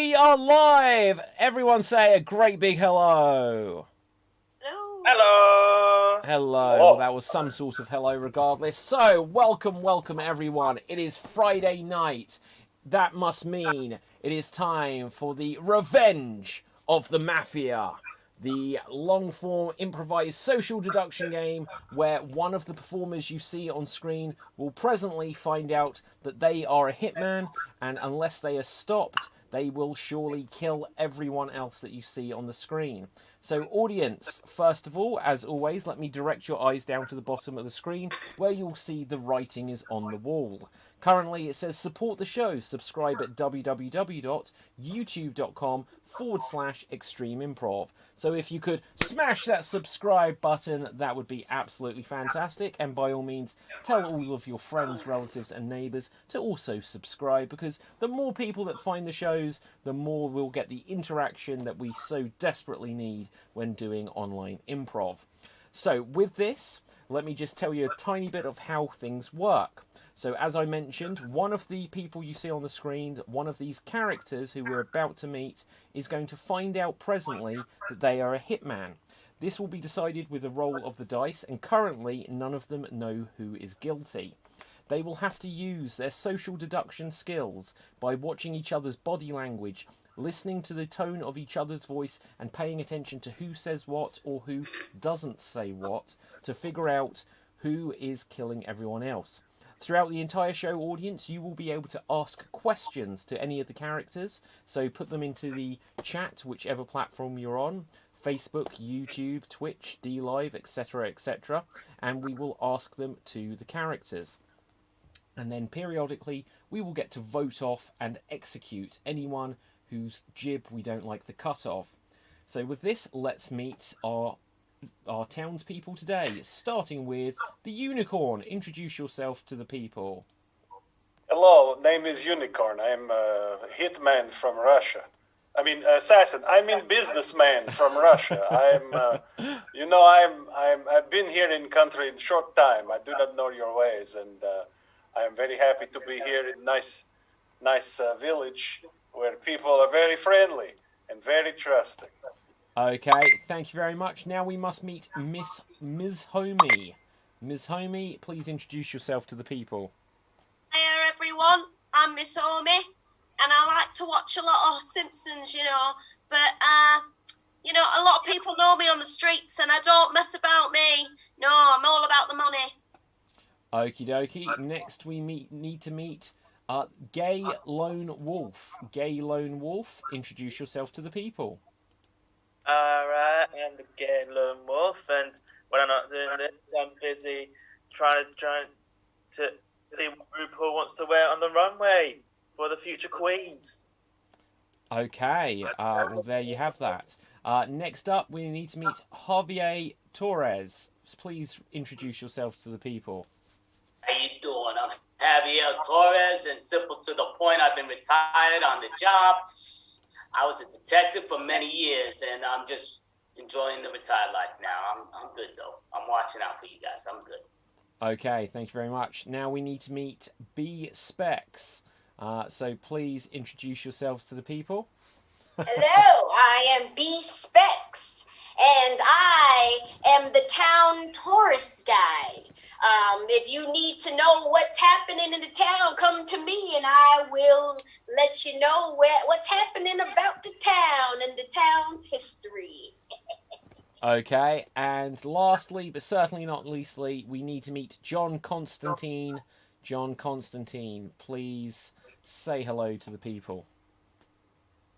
We are live! Everyone say a great big hello. Hello. Hello. Hello. Well, that was some sort of hello regardless. So, welcome everyone. It is Friday night. That must mean it is time for the revenge of the Mafia. The long-form improvised social deduction game where one of the performers you see on screen will presently find out that they are a hitman, and unless they are stopped, they will surely kill everyone else that you see on the screen. So, audience, first of all, as always, let me direct your eyes down to the bottom of the screen where you'll see the writing is on the wall. Currently, it says support the show. Subscribe at www.youtube.com/extreme improv. So if you could smash that subscribe button, that would be absolutely fantastic. And by all means, tell all of your friends, relatives, and neighbours to also subscribe, because the more people that find the shows, the more we'll get the interaction that we so desperately need when doing online improv. So with this, let me just tell you a tiny bit of how things work. So as I mentioned, one of the people you see on the screen, one of these characters who we're about to meet, is going to find out presently that they are a hitman. This will be decided with a roll of the dice, and currently none of them know who is guilty. They will have to use their social deduction skills by watching each other's body language, listening to the tone of each other's voice, and paying attention to who says what or who doesn't say what, to figure out who is killing everyone else. Throughout the entire show, audience, you will be able to ask questions to any of the characters, so put them into the chat, whichever platform you're on, Facebook, YouTube, Twitch, DLive, etc, etc, and we will ask them to the characters. And then periodically, we will get to vote off and execute anyone whose jib we don't like the cut of. So with this, let's meet our townspeople today, starting with the Unicorn. Introduce yourself to the people. Hello, name is Unicorn. I'm a hitman from Russia. I mean, assassin. I mean, businessman from Russia. I've been here in country in short time. I do not know your ways, and I am very happy to be here in nice village where people are very friendly and very trusting. Okay, thank you very much. Now we must meet Ms. Homie. Ms. Homie, please introduce yourself to the people. Hiya everyone, I'm Miss Homie, and I like to watch a lot of Simpsons, but a lot of people know me on the streets, and I don't mess about me. No, I'm all about the money. Okie dokie. Next we need to meet Gay Lone Wolf. Gay Lone Wolf, introduce yourself to the people. Alright, I'm the Gay Lone Wolf, and when I'm not doing this, I'm busy trying to see what RuPaul wants to wear on the runway for the future queens. Okay, well there you have that. Next up, we need to meet Javier Torres. Please introduce yourself to the people. How you doing? I'm Javier Torres, and simple to the point, I've been retired on the job. I was a detective for many years, and I'm just enjoying the retired life now. I'm good, though. I'm watching out for you guys. I'm good. Okay, thank you very much. Now we need to meet B Specs. So please introduce yourselves to the people. Hello, I am B Specs, and I am the town tourist guide. If you need to know what's happening in the town, come to me and I will let you know what's happening about the town and the town's history. Okay, and lastly, but certainly not leastly, we need to meet John Constantine. John Constantine, please say hello to the people.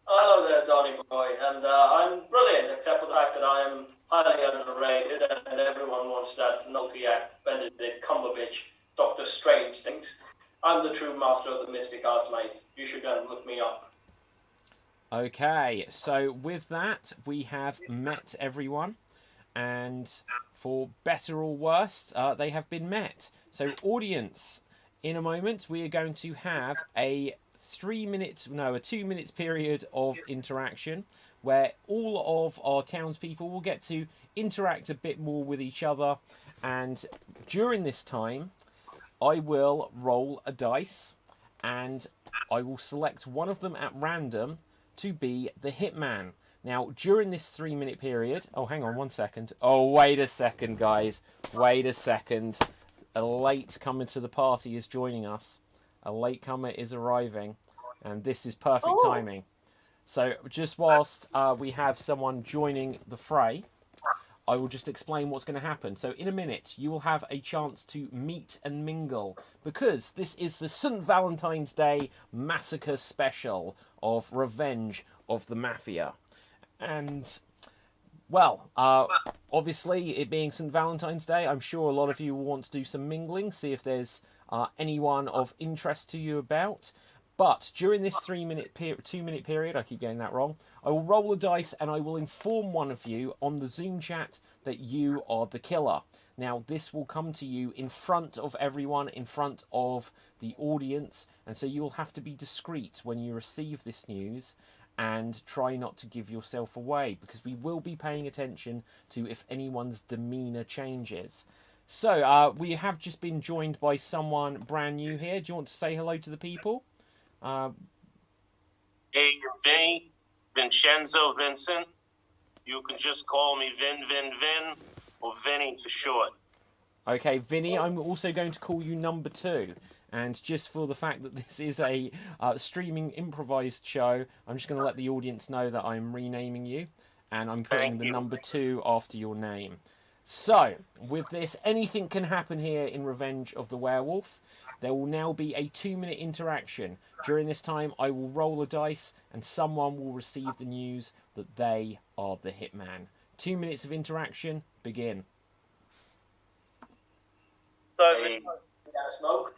Hello there, Donny boy, and I'm brilliant, except for the fact that I am highly underrated, and everyone wants that Nultiac, Benedict Cumberbatch, Doctor Strange things. I'm the true master of the mystic arts, mate. You should go and look me up. Okay, so with that, we have met everyone, and for better or worse, they have been met. So, audience, in a moment, we are going to have a 2 minutes period of interaction where all of our townspeople will get to interact a bit more with each other, and during this time I will roll a dice and I will select one of them at random to be the hitman. Now, during this 3-minute period... Oh, hang on 1 second. Oh, wait a second, guys. Wait a second. A latecomer to the party is joining us. A latecomer is arriving. And this is perfect timing. So, just whilst we have someone joining the fray, I will just explain what's going to happen. So, in a minute, you will have a chance to meet and mingle. Because this is the St. Valentine's Day Massacre special of Revenge of the Mafia. And, well, obviously, it being St. Valentine's Day, I'm sure a lot of you will want to do some mingling, see if there's anyone of interest to you about. But during this 2-minute period, I keep getting that wrong, I will roll a dice and I will inform one of you on the Zoom chat that you are the killer. Now, this will come to you in front of everyone, in front of the audience, and so you will have to be discreet when you receive this news and try not to give yourself away, because we will be paying attention to if anyone's demeanour changes. So, we have just been joined by someone brand new here. Do you want to say hello to the people? Hey, Vinny, Vincenzo, Vincent. You can just call me Vin, or Vinny for short. Okay, Vinny, I'm also going to call you number 2. And just for the fact that this is a streaming improvised show, I'm just going to let the audience know that I'm renaming you. And I'm putting the number 2 after your name. So, with this, anything can happen here in Revenge of the Werewolf. There will now be a 2-minute interaction. During this time, I will roll a dice and someone will receive the news that they are the hitman. 2 minutes of interaction, begin. So, Hey. Smoke.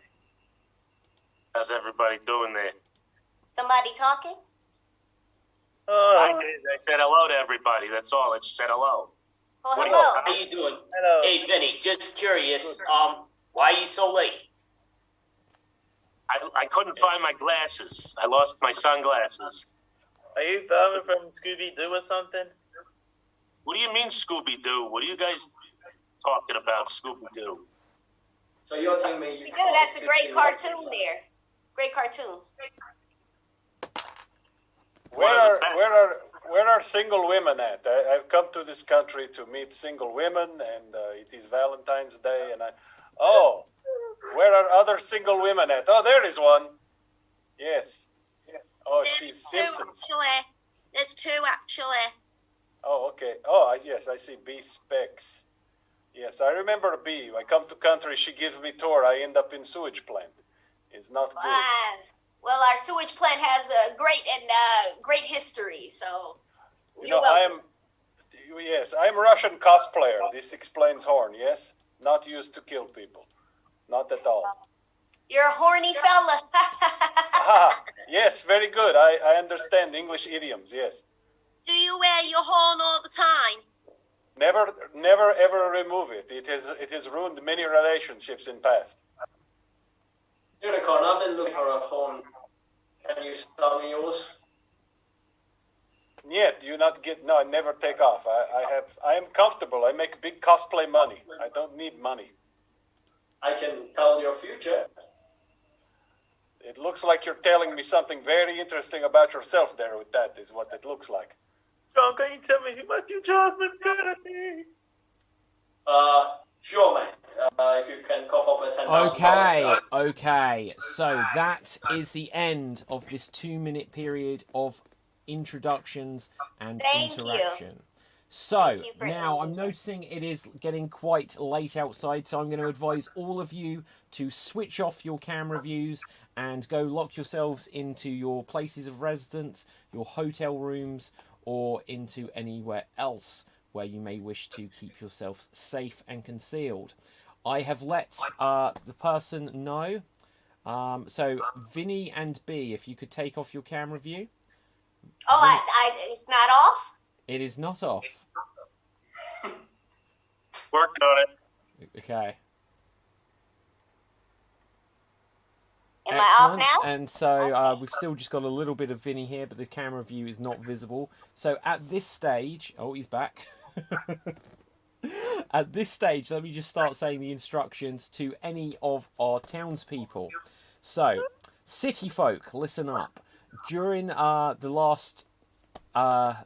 How's everybody doing there? Somebody talking? I said hello to everybody. That's all. I just said hello. Oh, What do hello. How you doing? hello. Hey, Vinny, just curious. Why are you so late? I couldn't find my glasses. I lost my sunglasses. Are you Vermin from Scooby-Doo or something? What do you mean, Scooby-Doo? What are you guys talking about, Scooby-Doo? So you're telling me you Yeah, can't that's a sit great in cartoon there. Great cartoon. Where are single women at? I've come to this country to meet single women, and it is Valentine's Day, and where are other single women at? Oh, there is one. Yes. Oh, she's Simpsons. There's 2 actually. Oh, okay. Oh, yes, I see B Specs. Yes, I remember B. I come to country, she gives me tour. I end up in sewage plant. It's not good. Well, our sewage plant has a great history, so You you're know, welcome. I'm Russian cosplayer. This explains horn, yes? Not used to kill people. Not at all. You're a horny fella. Ah, yes, very good. I understand English idioms, yes. Do you wear your horn all the time? Never ever remove it. It has ruined many relationships in past. Unicorn, I've been looking for a horn. Can you sell me yours? Yet you not get no. I never take off. I am comfortable. I make big cosplay money. I don't need money. I can tell your future. It looks like you're telling me something very interesting about yourself there. With that is what it looks like. John, can you tell me who my future husband's gonna be? Sure, mate. If you can cough up a $10,000. Okay. So that is the end of this 2-minute period of introductions and Thank you. interaction. So Thank you for now I'm everything. noticing it is getting quite late outside, so I'm going to advise all of you to switch off your camera views and go lock yourselves into your places of residence, your hotel rooms, or into anywhere else where you may wish to keep yourselves safe and concealed. I have let the person know. So Vinny and B, if you could take off your camera view. Oh, it's not off? It is not off. Working on it. Okay. Am I off Excellent. now? And so we've still just got a little bit of Vinny here, but the camera view is not visible. So at this stage, oh, he's back. At this stage, let me just start saying the instructions to any of our townspeople. So, city folk, listen up. During the last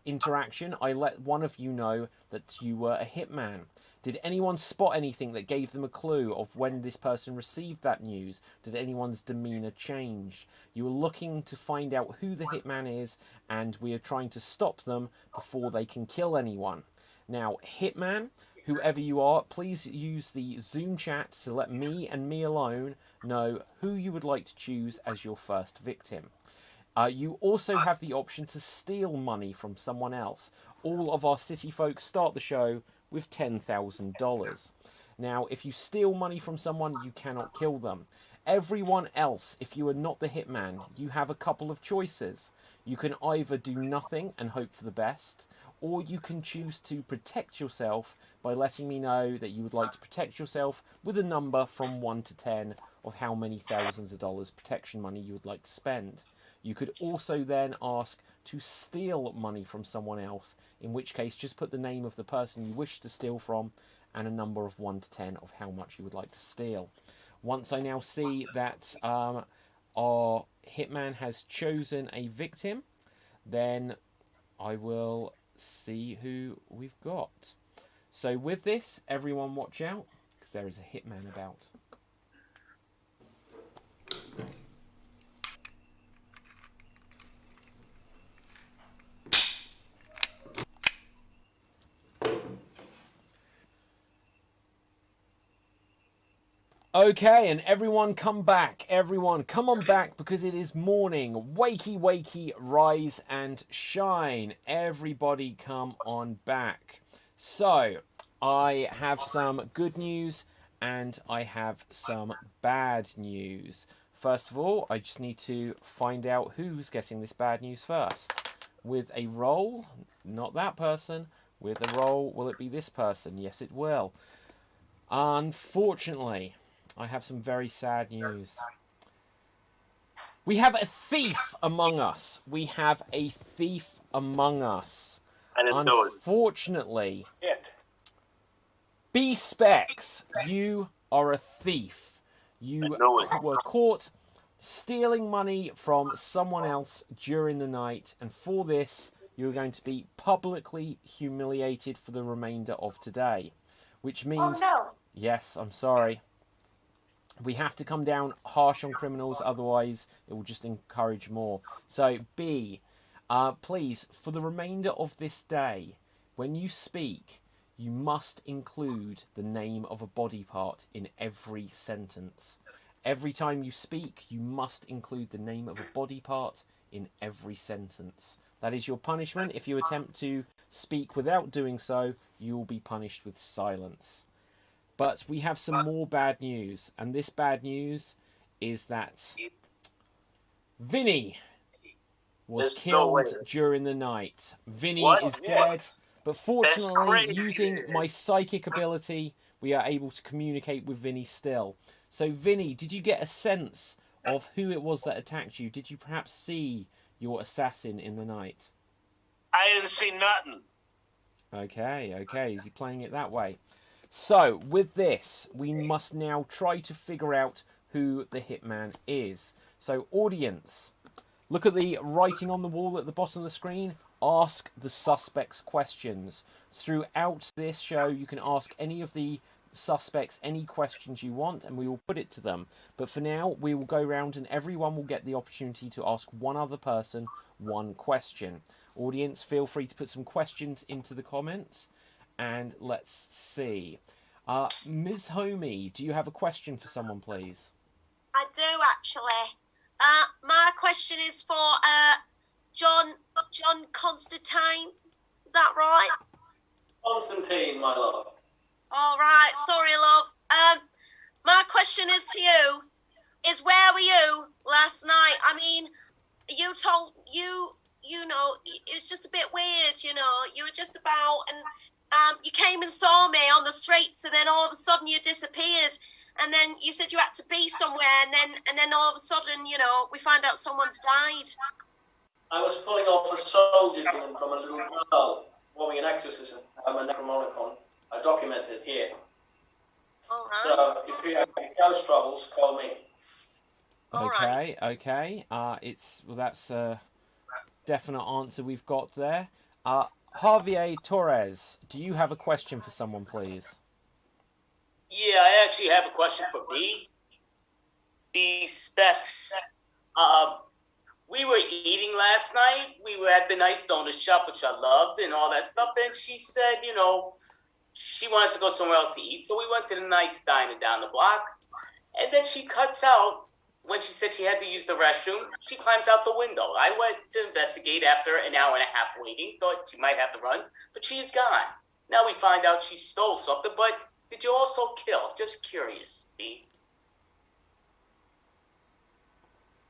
interaction, I let one of you know that you were a hitman. Did anyone spot anything that gave them a clue of when this person received that news? Did anyone's demeanour change? You were looking to find out who the hitman is, and we are trying to stop them before they can kill anyone. Now, hitman, whoever you are, please use the Zoom chat to let me and me alone know who you would like to choose as your first victim. You also have the option to steal money from someone else. All of our city folks start the show with $10,000. Now, if you steal money from someone, you cannot kill them. Everyone else, if you are not the hitman, you have a couple of choices. You can either do nothing and hope for the best, or you can choose to protect yourself by letting me know that you would like to protect yourself with a number from 1 to 10 of how many thousands of dollars protection money you would like to spend. You could also then ask to steal money from someone else, in which case just put the name of the person you wish to steal from and a number of 1 to 10 of how much you would like to steal. Once I now see that our hitman has chosen a victim, then I will see who we've got. So with this, everyone watch out, because there is a hitman about. Okay, and everyone come back. Everyone, come on back, because it is morning. Wakey, wakey, rise and shine. Everybody come on back. So, I have some good news and I have some bad news. First of all, I just need to find out who's getting this bad news first. With a roll, not that person. With a roll, will it be this person? Yes, it will. Unfortunately, I have some very sad news. We have a thief among us. We have a thief among us. Unfortunately, B-Specs, you are a thief. You were caught stealing money from someone else during the night, and for this, you are going to be publicly humiliated for the remainder of today. Which means... Oh, no. Yes, I'm sorry. We have to come down harsh on criminals, otherwise it will just encourage more. So, B, please, for the remainder of this day, when you speak, you must include the name of a body part in every sentence. Every time you speak, you must include the name of a body part in every sentence. That is your punishment. If you attempt to speak without doing so, you will be punished with silence. But we have some more bad news, and this bad news is that Vinny was killed during the night. Vinny is dead, but fortunately, using my psychic ability, we are able to communicate with Vinny still. So, Vinny, did you get a sense of who it was that attacked you? Did you perhaps see your assassin in the night? I didn't see nothing. Okay, you're playing it that way. So, with this, we must now try to figure out who the hitman is. So, audience, look at the writing on the wall at the bottom of the screen. Ask the suspects questions. Throughout this show, you can ask any of the suspects any questions you want, and we will put it to them. But for now, we will go around and everyone will get the opportunity to ask one other person one question. Audience, feel free to put some questions into the comments. And let's see. Ms. Homie, do you have a question for someone, please? I do, actually. My question is for John Constantine. Is that right? Constantine, my love. All right. Sorry, love. My question is to you. Is where were you last night? I mean, you told you know, it's just a bit weird, you know. You were just about and you came and saw me on the streets, and then all of a sudden you disappeared. And then you said you had to be somewhere, and then all of a sudden, you know, we find out someone's died. I was pulling off a soldier gun from a little girl performing an exorcism. I'm a Necromonicon. I documented here. All right. So if you have any ghost troubles, call me. Okay. That's definite answer we've got there. Javier Torres, do you have a question for someone, please? Yeah, I actually have a question for B. B Specs. We were eating last night. We were at the nice donut shop, which I loved, and all that stuff. And she said, she wanted to go somewhere else to eat. So we went to the nice diner down the block. And then she cuts out when she said she had to use the restroom. She climbs out the window. I went to investigate after an hour and a half waiting. Thought she might have the runs, but she is gone. Now we find out she stole something, but did you also kill? Just curious, B.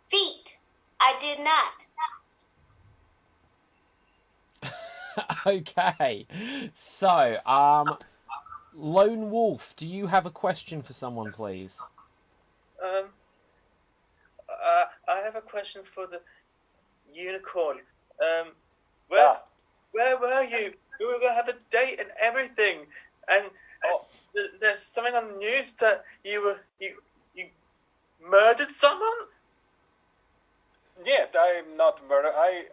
Feet. I did not. Okay. So, Lone Wolf, do you have a question for someone, please? I have a question for the unicorn. Where were you? We were gonna have a date and everything, and there's something on the news that you murdered someone. Yeah, I'm not murder.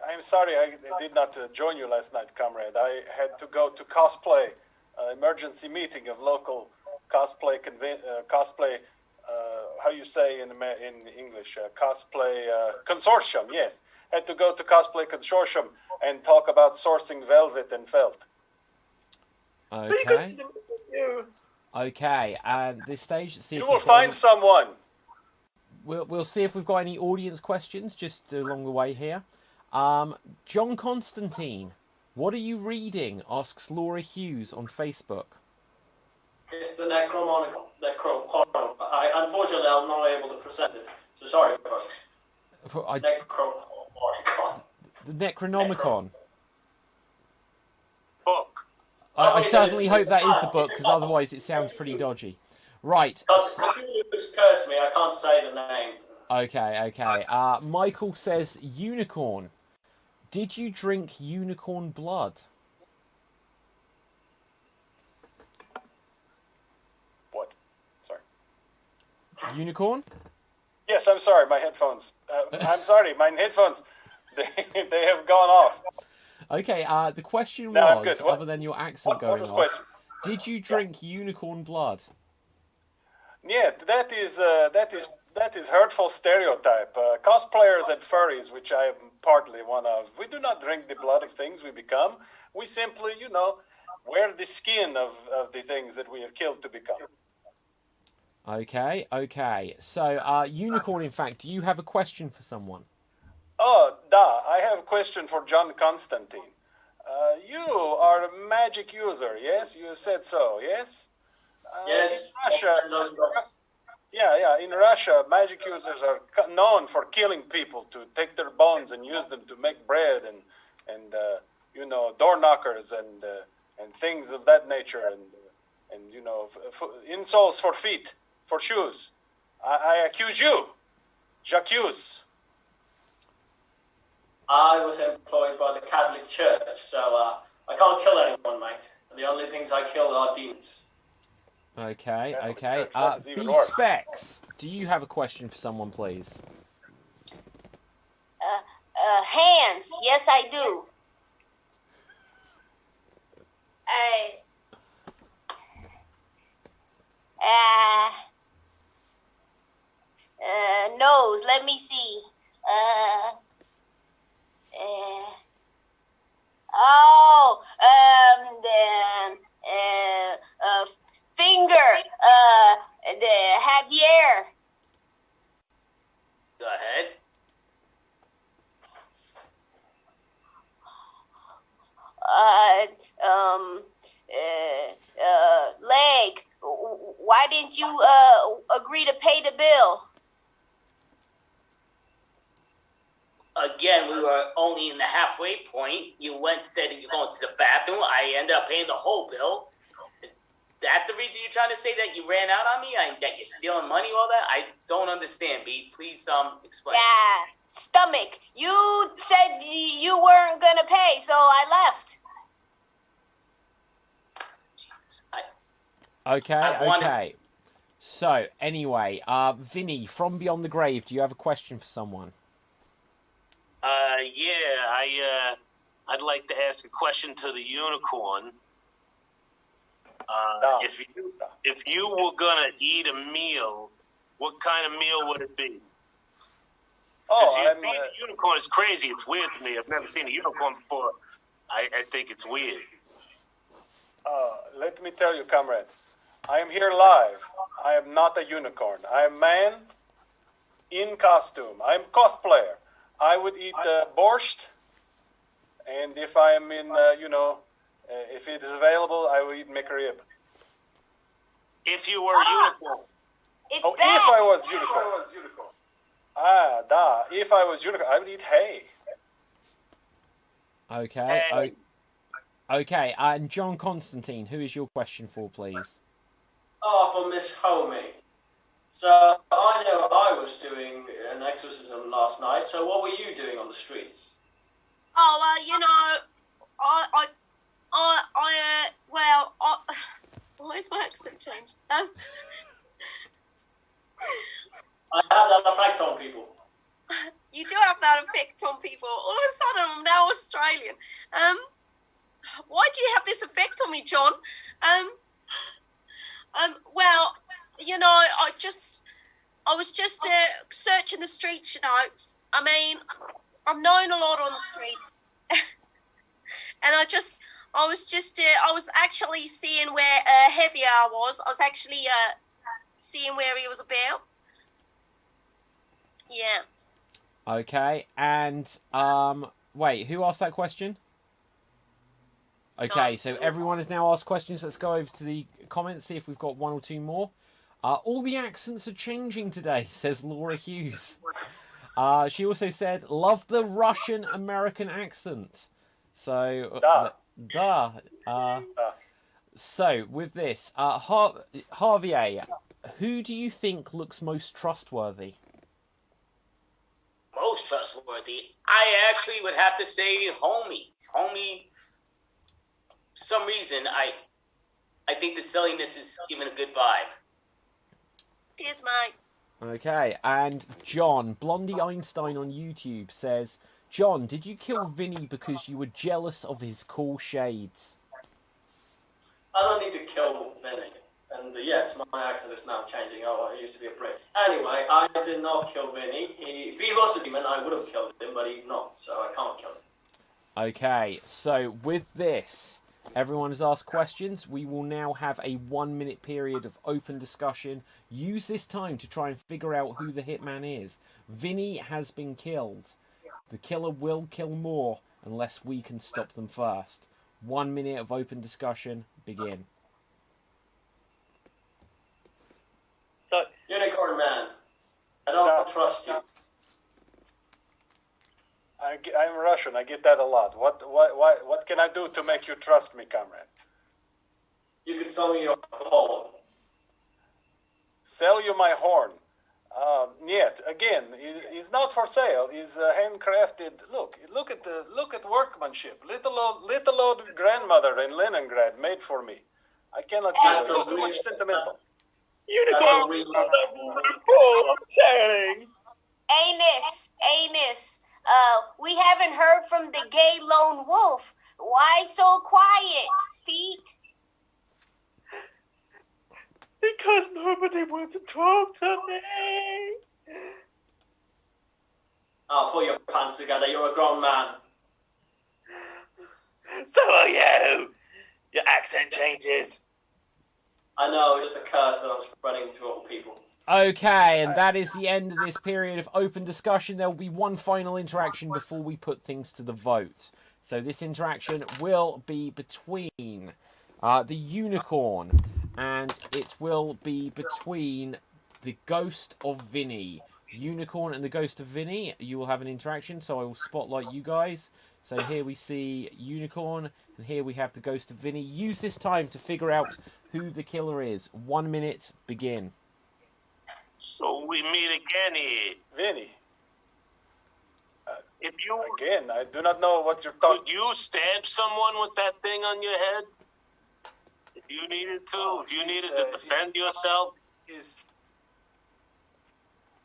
I'm sorry, I did not join you last night, comrade. I had to go to cosplay, emergency meeting of local cosplay cosplay. How you say in English? Cosplay consortium. Yes, had to go to cosplay consortium and talk about sourcing velvet and felt. Okay. Okay. At this stage, see if You will find someone. We'll see if we've got any audience questions just along the way here. John Constantine, what are you reading? Asks Laura Hughes on Facebook. It's the Necronomicon. Unfortunately, I'm not able to present it. So sorry, folks. Necronomicon. The Necronomicon. Book. I certainly hope that is the book, because otherwise it sounds pretty dodgy. Right. The people who's cursed me, I can't say the name. Okay. Michael says, unicorn. Did you drink unicorn blood? What? Sorry. Unicorn? Yes, I'm sorry. My headphones. I'm sorry. My headphones. They have gone off. Okay. The question No, I'm was, good. What- other than your accent What going was off, question? did you drink unicorn blood? Yeah, that is hurtful stereotype. Cosplayers and furries, which I am partly one of, we do not drink the blood of things we become. We simply, wear the skin of the things that we have killed to become. Okay. So, unicorn, in fact, do you have a question for someone? Oh, I have a question for John Constantine. You are a magic user, yes? You said so, yes? Yes. In Russia, in Russia, magic users are known for killing people, to take their bones and use them to make bread and door knockers and things of that nature, and insoles for feet, for shoes. I accuse you, j'accuse. I was employed by the Catholic Church, so I can't kill anyone, mate. The only things I kill are demons. Okay. That is even worse. B-Specs, do you have a question for someone, please? Hands. Yes, I do. Nose. Let me see. Finger. The Javier. Go ahead. Leg. Why didn't you agree to pay the bill? Again, we were only in the halfway point. You said you're going to the bathroom. I ended up paying the whole bill. Is that the reason you're trying to say that you ran out on me? That you're stealing money, all that? I don't understand, B. Please explain. Yeah, stomach. You said you weren't gonna pay, so I left. Jesus. Okay. So, anyway, Vinny, from Beyond the Grave, do you have a question for someone? Yeah, I'd like to ask a question to the unicorn. If you were gonna eat a meal, what kind of meal would it be? Because a unicorn is crazy. It's weird to me. I've never seen a unicorn before. I think it's weird. Let me tell you, comrade. I am here live. I am not a unicorn. I am a man in costume. I'm cosplayer. I would eat borscht, and if I am in, if it is available, I would eat McRib. If you were a unicorn. It's Oh, back. if I was unicorn. If I was unicorn, I would eat hay. Okay. Hey. Okay. And John Constantine, who is your question for, please? For Miss Homie. So I know I was doing an exorcism last night. So what were you doing on the streets? Oh, why is my accent changed? I have that effect on people. You do have that effect on people. All of a sudden, I'm now Australian. Why do you have this effect on me, John? Well, I was just searching the streets, I mean, I'm known a lot on the streets. And I was actually seeing where Heavier was. I was actually seeing where he was about. Yeah. Okay. And wait, who asked that question? Okay, so everyone has now asked questions. Let's go over to the comments, see if we've got one or two more. All the accents are changing today, says Laura Hughes. She also said, love the Russian-American accent. So, so, with this, Javier, who do you think looks most trustworthy? Most trustworthy? I actually would have to say Homie. Homie, for some reason, I think the silliness is giving a good vibe. Cheers, mate. Okay, and John, Blondie Einstein on YouTube says, John, did you kill Vinny because you were jealous of his cool shades? I don't need to kill Vinny. And yes, my accent is now changing. Oh, I used to be a Brit. Anyway, I did not kill Vinny. If he was a demon, I would have killed him, but he's not, so I can't kill him. Okay, so with this, everyone has asked questions. We will now have a 1 minute period of open discussion. Use this time to try and figure out who the hitman is. Vinny has been killed. The killer will kill more unless we can stop them first. 1 minute of open discussion. Begin. So, Unicorn Man, I don't trust you. I'm Russian. I get that a lot. What can I do to make you trust me, comrade? You can sell me your horn. Sell you my horn? Yet again, it's not for sale. It's handcrafted. Look at workmanship. Little old grandmother in Leningrad made for me. I cannot do it. It's too much sentimental. unicorn, I'm telling. Amos, we haven't heard from the gay lone wolf. Why so quiet, Pete? Because nobody wants to talk to me. Oh, pull your pants together. You're a grown man. So are you. Your accent changes. I know, it's just a curse that I'm spreading to all people. Okay, and that is the end of this period of open discussion. There will be one final interaction before we put things to the vote. So this interaction will be between the unicorn, and it will be between the ghost of Vinny. Unicorn and the ghost of Vinny, you will have an interaction, so I will spotlight you guys. So here we see Unicorn, and here we have the ghost of Vinny. Use this time to figure out who the killer is. 1 minute, begin. So we meet again here. Vinny. If you Again, I do not know what you're talking. could you stab someone with that thing on your head? If you needed to, if you needed to defend yourself.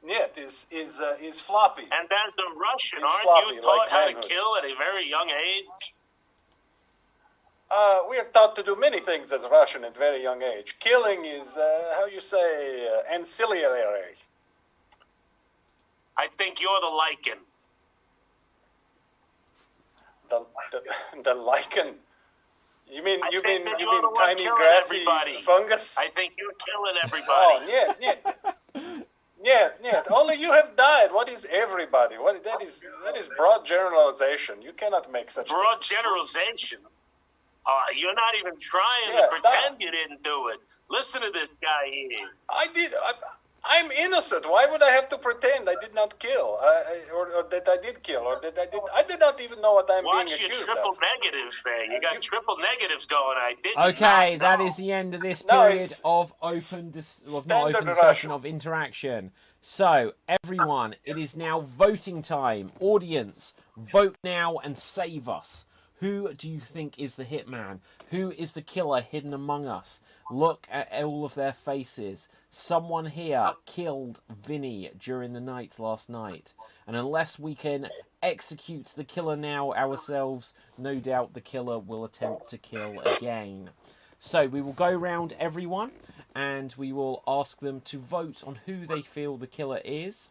Niet is floppy. And as a Russian, He's aren't floppy, you taught like how manhood. to kill at a very young age? We are taught to do many things as Russian at very young age. Killing is, how you say, ancillary. I think you're the lichen. The lichen. You mean I think that you're the one tiny killing grassy everybody. fungus? I think you're killing Oh, everybody. yeah. Only you have died. What is everybody? That is broad generalization. You cannot make such Broad things. generalization. You're not even trying Yeah, to pretend you didn't do it. Listen to this guy here. I did. I'm innocent. Why would I have to pretend I did not kill, or that I did kill, or that I did? I did not even know what I'm Watch being your accused triple of. negatives there. You got triple negatives going. I didn't. Okay, not that know. is the end of this No, period it's of open, not standard open discussion, Russian. of interaction. So, everyone, it is now voting time. Audience, vote now and save us. Who do you think is the hitman? Who is the killer hidden among us? Look at all of their faces. Someone here killed Vinny during the night last night. And unless we can execute the killer now ourselves, no doubt the killer will attempt to kill again. So we will go round everyone and we will ask them to vote on who they feel the killer is.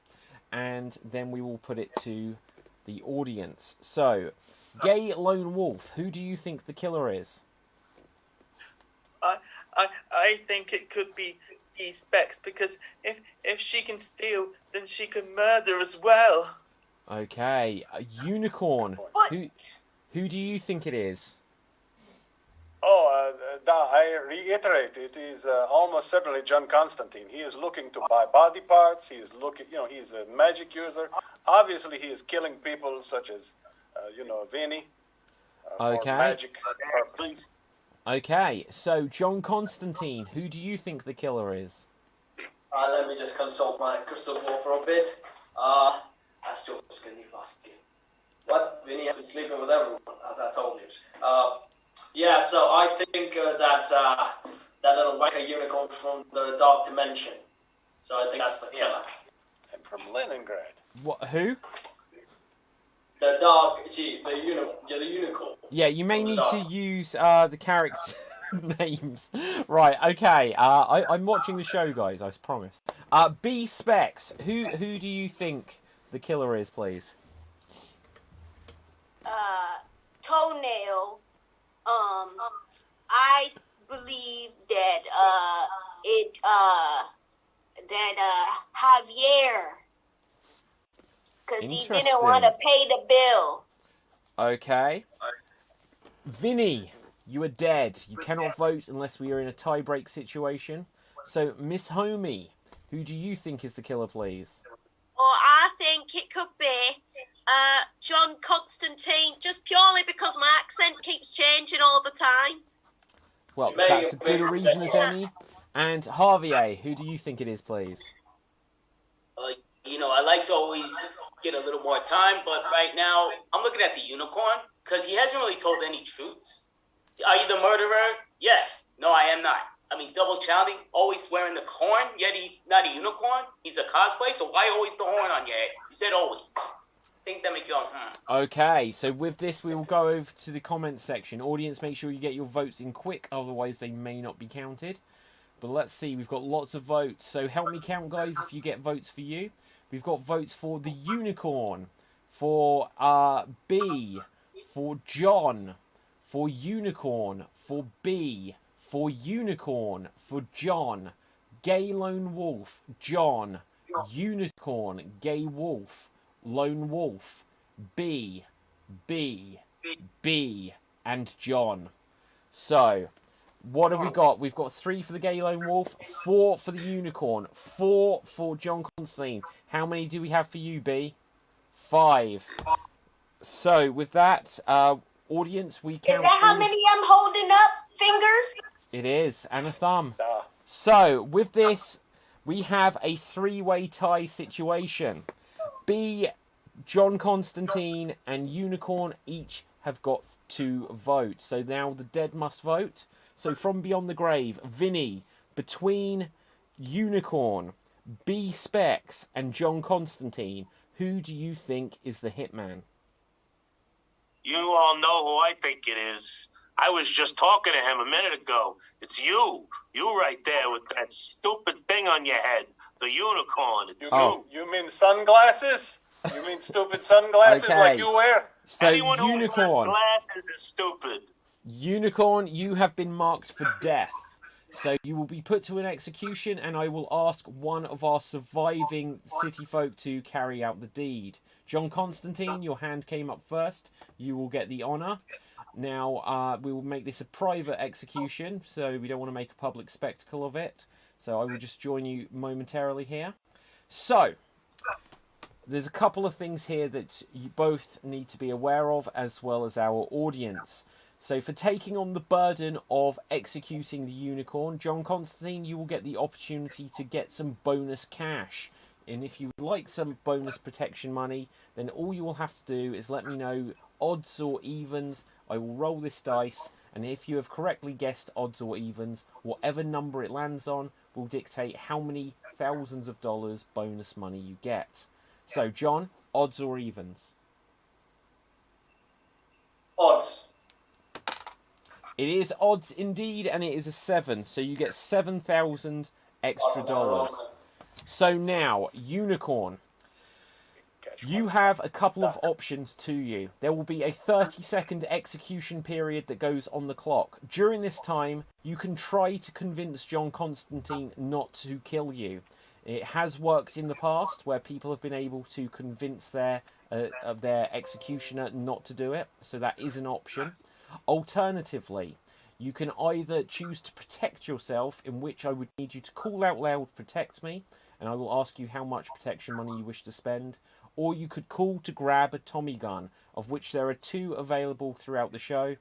And then we will put it to the audience. So, Gay Lone Wolf, who do you think the killer is? I think it could be Specs, because if she can steal, then she can murder as well. Okay, Unicorn, who do you think it is? I reiterate, it is almost certainly John Constantine. He is looking to buy body parts. He is looking, he is a magic user. Obviously, he is killing people such as, Vinny. For Okay. magic purposes. Okay, so John Constantine, who do you think the killer is? Let me just consult my crystal ball for a bit. That's George Skinny. What? Vinny has been sleeping with everyone. That's old news. Yeah, so I think that little wanker unicorn from the Dark Dimension. So I think that's the killer. And from Leningrad. What? Who? The unicorn. Yeah, you may need to use the character names. Right, okay. I'm watching the show, guys, I promise. B Specs, who do you think the killer is, please? Toenail. I believe that Javier, because he didn't want to pay the bill. Okay. Vinny, you are dead. You cannot vote unless we are in a tie-break situation. So, Miss Homie, who do you think is the killer, please? Well, I think it could be John Constantine, just purely because my accent keeps changing all the time. Well, that's as good a reason as any. And Javier, who do you think it is, please? I like to always get a little more time, but right now I'm looking at the unicorn because he hasn't really told any truths. Are you the murderer? Yes. No, I am not. I mean, double challenging, always wearing the horn, yet he's not a unicorn. He's a cosplay, so why always the horn on your head? You said always. Things that make you go, Okay, so with this, we will go over to the comments section. Audience, make sure you get your votes in quick, otherwise they may not be counted. But let's see, we've got lots of votes. So help me count, guys, if you get votes for you. We've got votes for the unicorn, for B, for John, for unicorn, for B, for unicorn, for John, gay lone wolf, John, unicorn, gay wolf, lone wolf, B, and John. So, what have we got? We've got 3 for the gay lone wolf, 4 for the unicorn, 4 for John Constantine. How many do we have for you, B? 5. So, with that, audience, we count... Is that how many I'm holding up? Fingers? It is, and a thumb. So, with this, we have a 3-way tie situation. B, John Constantine, and Unicorn each have got 2 votes. So now the dead must vote. So from beyond the grave, Vinny, between Unicorn, B Specs and John Constantine, who do you think is the hitman? You all know who I think it is. I was just talking to him a minute ago. It's you. You right there with that stupid thing on your head. The unicorn. It's you. You mean sunglasses? You mean stupid sunglasses like you wear? So Anyone Unicorn. who wears glasses is stupid. Unicorn, you have been marked for death. So you will be put to an execution, and I will ask one of our surviving city folk to carry out the deed. John Constantine, your hand came up first. You will get the honour. Now, we will make this a private execution, so we don't want to make a public spectacle of it. So I will just join you momentarily here. So, there's a couple of things here that you both need to be aware of, as well as our audience. So for taking on the burden of executing the unicorn, John Constantine, you will get the opportunity to get some bonus cash. And if you would like some bonus protection money, then all you will have to do is let me know odds or evens. I will roll this dice, and if you have correctly guessed odds or evens, whatever number it lands on will dictate how many thousands of dollars bonus money you get. So, John, odds or evens? Odds. It is odds indeed, and it is a 7, so you get 7,000 extra dollars. So now, Unicorn, you have a couple of options to you. There will be a 30-second execution period that goes on the clock. During this time, you can try to convince John Constantine not to kill you. It has worked in the past where people have been able to convince their executioner not to do it, so that is an option. Alternatively, you can either choose to protect yourself, in which I would need you to call out loud, "Protect me," and I will ask you how much protection money you wish to spend. Or you could call to grab a Tommy gun, of which there are 2 available throughout the show,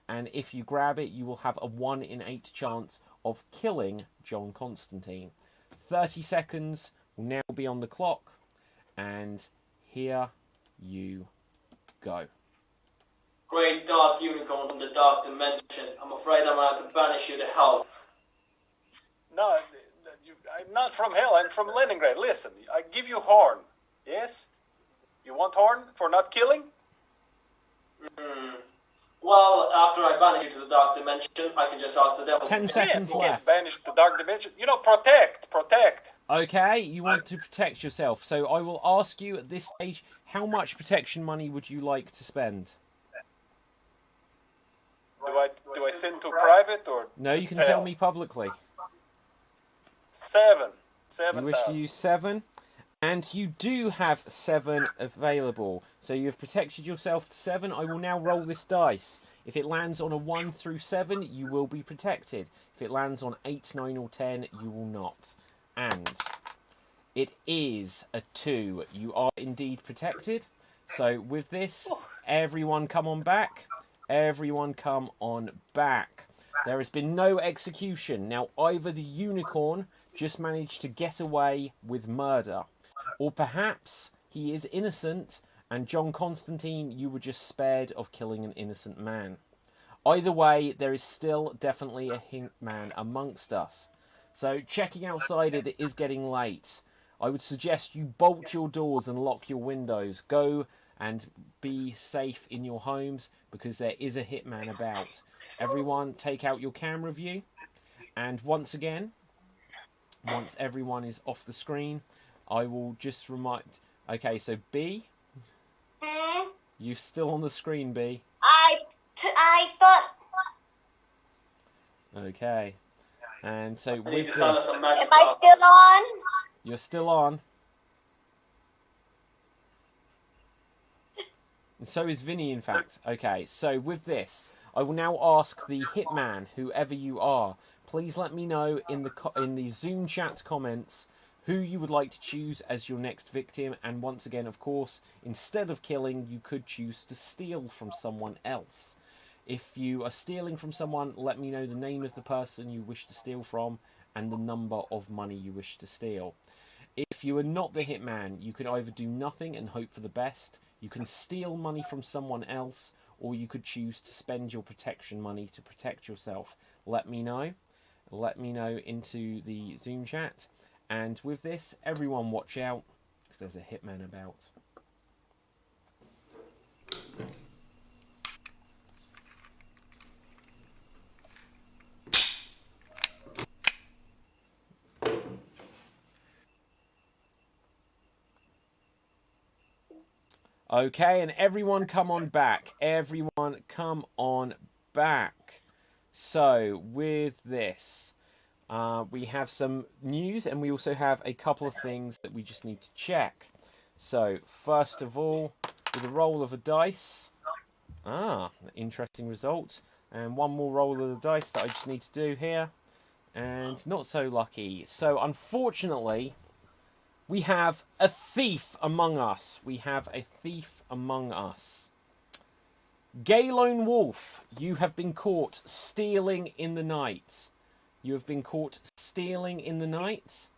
and if you grab it, you will have a 1 in 8 chance of killing John Constantine. 30 seconds will now be on the clock, and here you go. Great dark unicorn from the dark dimension. I'm afraid I'm out to banish you to hell. No, I'm not from hell. I'm from Leningrad. Listen, I give you horn. Yes? You want horn for not killing? Well, after I banish you to the dark dimension, I can just ask the devil. 10 seconds You left. get banished to dark dimension. You know, protect. Okay, you want to protect yourself. So I will ask you at this stage, how much protection money would you like to spend? Do I send to private or? No, you can tell me publicly. 7. You wish to use 7, and you do have 7 available. So you have protected yourself to 7. I will now roll this dice. If it lands on a 1 through 7, you will be protected. If it lands on 8, 9, or 10, you will not. And it is a 2. You are indeed protected. So with this, everyone come on back. Everyone come on back. There has been no execution. Now, either the unicorn just managed to get away with murder, or perhaps he is innocent, and John Constantine, you were just spared of killing an innocent man. Either way, there is still definitely a hitman amongst us. So, checking outside it is getting late. I would suggest you bolt your doors and lock your windows. Go and be safe in your homes, because there is a hitman about. Everyone, take out your camera view. And once again, once everyone is off the screen, I will just remind... Okay, so B, you're still on the screen, B. I thought... Okay. And so I need with to sound this, some magic Am I glasses. still on? you're still on. And so is Vinny, in fact. Okay, so with this, I will now ask the hitman, whoever you are, please let me know in the Zoom chat comments who you would like to choose as your next victim. And once again, of course, instead of killing, you could choose to steal from someone else. If you are stealing from someone, let me know the name of the person you wish to steal from and the number of money you wish to steal. If you are not the hitman, you can either do nothing and hope for the best, you can steal money from someone else, or you could choose to spend your protection money to protect yourself. Let me know. Let me know into the Zoom chat. And with this, everyone watch out, because there's a hitman about. Okay, and everyone come on back. Everyone come on back. So, with this, we have some news, and we also have a couple of things that we just need to check. So, first of all, with a roll of a dice. Interesting result. And one more roll of the dice that I just need to do here. And not so lucky. So, unfortunately, we have a thief among us. We have a thief among us. Gay Lone Wolf, you have been caught stealing in the night. You have been caught stealing in the night.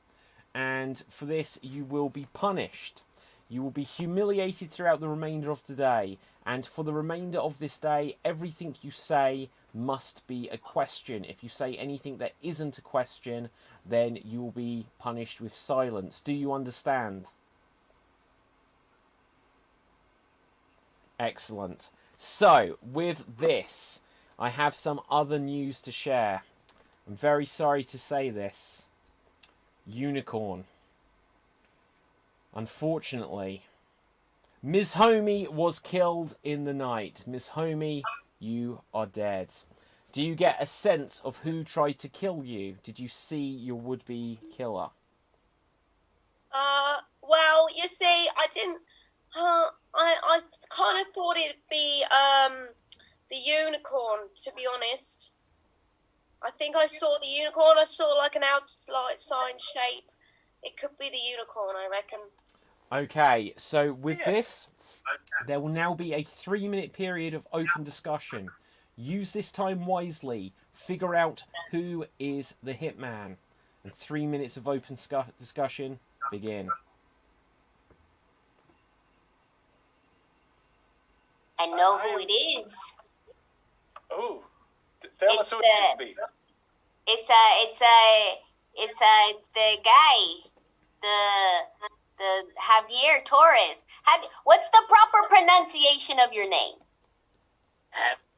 And for this, you will be punished. You will be humiliated throughout the remainder of the day. And for the remainder of this day, everything you say must be a question. If you say anything that isn't a question, then you will be punished with silence. Do you understand? Excellent. So, with this, I have some other news to share. I'm very sorry to say this. Unicorn. Unfortunately, Ms. Homie was killed in the night. Ms. Homie, you are dead. Do you get a sense of who tried to kill you? Did you see your would-be killer? Well, you see, I didn't. I kind of thought it'd be the unicorn. To be honest, I think I saw the unicorn. I saw like an outside shape. It could be the unicorn, I reckon. Okay, so with this, there will now be a 3-minute period of open discussion. Use this time wisely. Figure out who is the hitman. And 3 minutes of open discussion begin. I know who it is. Who? Tell us who it is, B. It's the guy, the Javier Torres. What's the proper pronunciation of your name?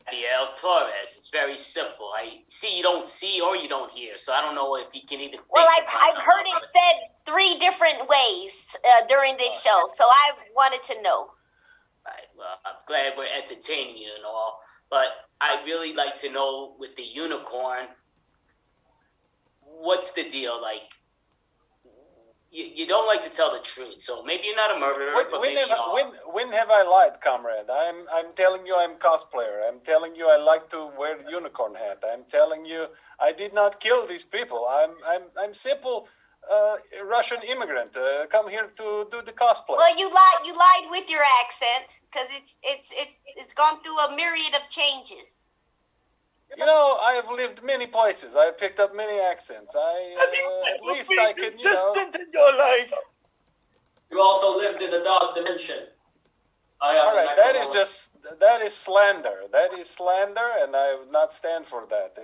Javier Torres. It's very simple. I see you don't see or you don't hear, so I don't know if you can even. Well, I've heard it said 3 different ways during this show, so I wanted to know. Right. Well, I'm glad we're entertaining you and all, but I'd really like to know with the unicorn, what's the deal? Like, you don't like to tell the truth, so maybe you're not a murderer, but maybe you are. When have I lied, comrade? I'm telling you I'm cosplayer. I'm telling you I like to wear the unicorn hat. I'm telling you I did not kill these people. I'm simple Russian immigrant. Come here to do the cosplay. Well, you lied with your accent because it's gone through a myriad of changes. You know, I have lived many places. I have picked up many accents. At least I can, consistent in your life. You also lived in a dark dimension. All right, that is slander. That is slander, and I will not stand for that.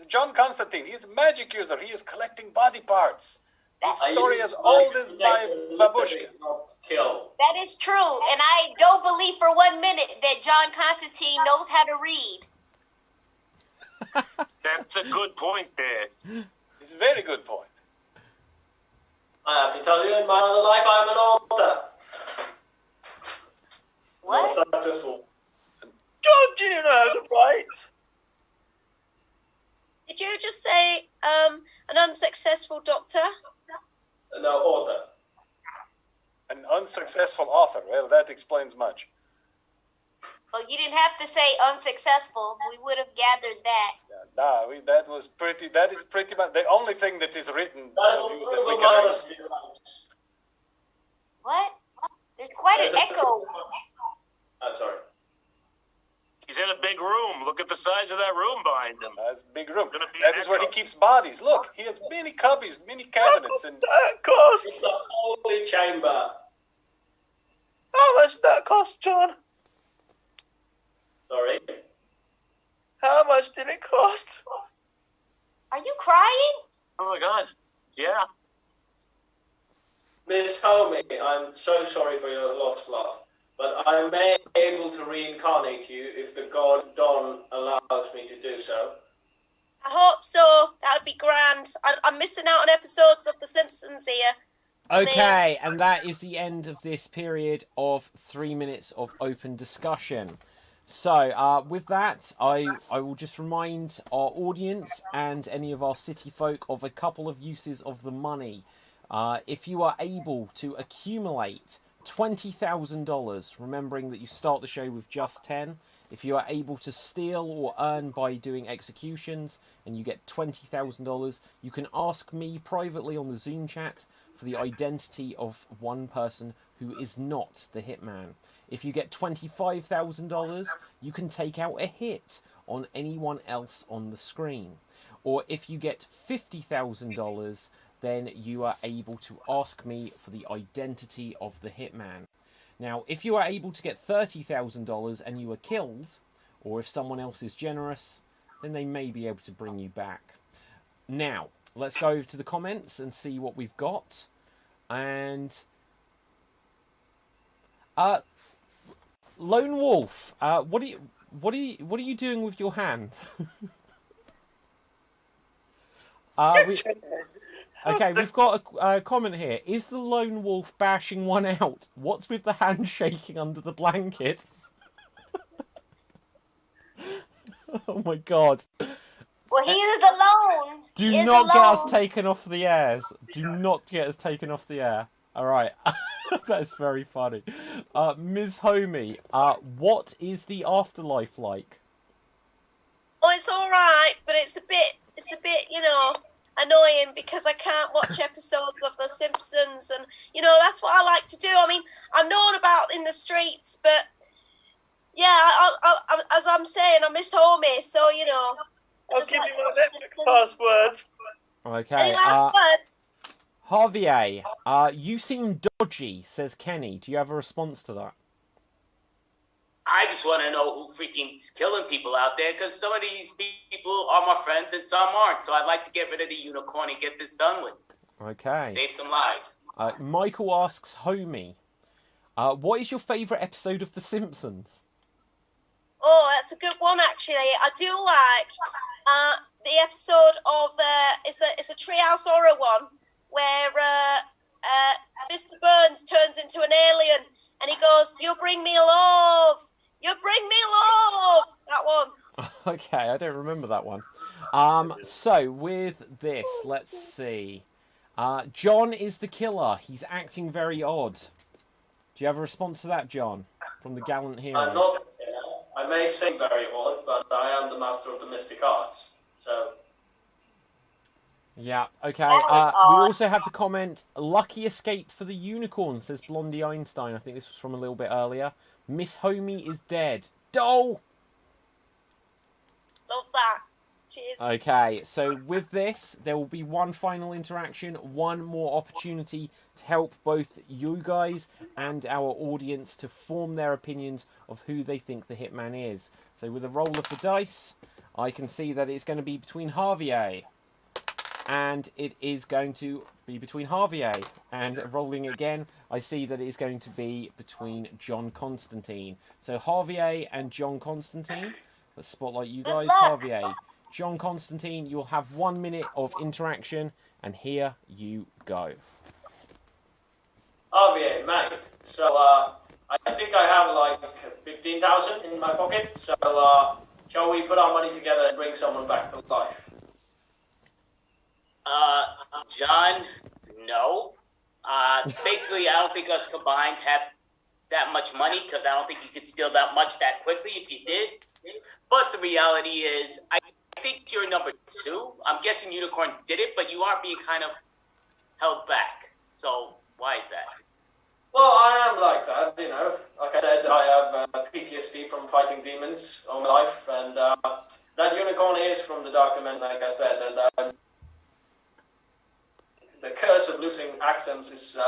John Constantine, he's a magic user. He is collecting body parts. His story is old as my babushka. That is true, and I don't believe for 1 minute that John Constantine knows how to read. That's a good point there. It's a very good point. I have to tell you, in my other life, I'm an author. What? Not successful. Don't you know how to write? Did you just say an unsuccessful doctor? No, author. An unsuccessful author. Well, that explains much. Well, you didn't have to say unsuccessful. We would have gathered that. That is pretty much the only thing that is written. What? There's quite an echo. I'm sorry. He's in a big room. Look at the size of that room behind him. That's a big room. That is where he keeps bodies. Look, he has many cubbies, many cabinets. And That cost? It's the holy chamber. How much did that cost, John? Sorry. How much did it cost? Are you crying? Oh my God. Yeah. Miss Homie, I'm so sorry for your lost love, but I may be able to reincarnate you if the god Don allows me to do so. I hope so. That would be grand. I'm missing out on episodes of The Simpsons here. Okay, and that is the end of this period of 3 minutes of open discussion. So, with that, I will just remind our audience and any of our city folk of a couple of uses of the money. If you are able to accumulate $20,000, remembering that you start the show with just 10, if you are able to steal or earn by doing executions and you get $20,000, you can ask me privately on the Zoom chat for the identity of one person who is not the hitman. If you get $25,000, you can take out a hit on anyone else on the screen. Or if you get $50,000, then you are able to ask me for the identity of the hitman. Now, if you are able to get $30,000 and you are killed, or if someone else is generous, then they may be able to bring you back. Now, let's go over to the comments and see what we've got. And Lone Wolf, what are you doing with your hand? Okay, we've got a comment here. Is the Lone Wolf bashing one out? What's with the hand shaking under the blanket? Oh my god. Well, he is alone. Do not get us taken off the airs. Do not get us taken off the air. Alright. That's very funny. Ms. Homie, what is the afterlife like? Oh, it's alright, but it's a bit, annoying because I can't watch episodes of The Simpsons, and that's what I like to do. I mean, I'm known about in the streets, but yeah, I as I'm saying, I miss Homie, so I'll give you my Netflix password. Okay. Any last word? Javier, you seem dodgy, says Kenny. Do you have a response to that? I just want to know who freaking is killing people out there, because some of these people are my friends and some aren't. So I'd like to get rid of the unicorn and get this done with. Okay. Save some lives. Michael asks Homie, what is your favourite episode of The Simpsons? Oh, that's a good one, actually. I do like the episode of it's a Treehouse Horror one where Mr. Burns turns into an alien and he goes, "You bring me love. You bring me love." That one. Okay, I don't remember that one. So with this, let's see. John is the killer. He's acting very odd. Do you have a response to that, John, from the gallant hero? I'm not. I may seem very odd, but I am the master of the mystic arts. So. Yeah, okay. We also have the comment, "Lucky escape for the unicorn," says Blondie Einstein. I think this was from a little bit earlier. Miss Homie is dead. Dole! Love that. Cheers. Okay, so with this, there will be one final interaction, one more opportunity to help both you guys and our audience to form their opinions of who they think the hitman is. So with a roll of the dice, I can see that it's going to be between Javier. And it is going to be between Javier. And rolling again, I see that it is going to be between John Constantine. So Javier and John Constantine. Let's spotlight you guys. Javier, John Constantine, you'll have 1 minute of interaction. And here you go. Javier, mate. So, I think I have like 15,000 in my pocket. So, shall we put our money together and bring someone back to life? John, no. Basically, I don't think us combined have that much money, because I don't think you could steal that much that quickly if you did. But the reality is, I think you're number 2. I'm guessing Unicorn did it, but you aren't being kind of held back. So, why is that? Well, I am like that, Like I said, I have PTSD from fighting demons all my life, and that unicorn is from the dark dimension, like I said, and the curse of losing accents is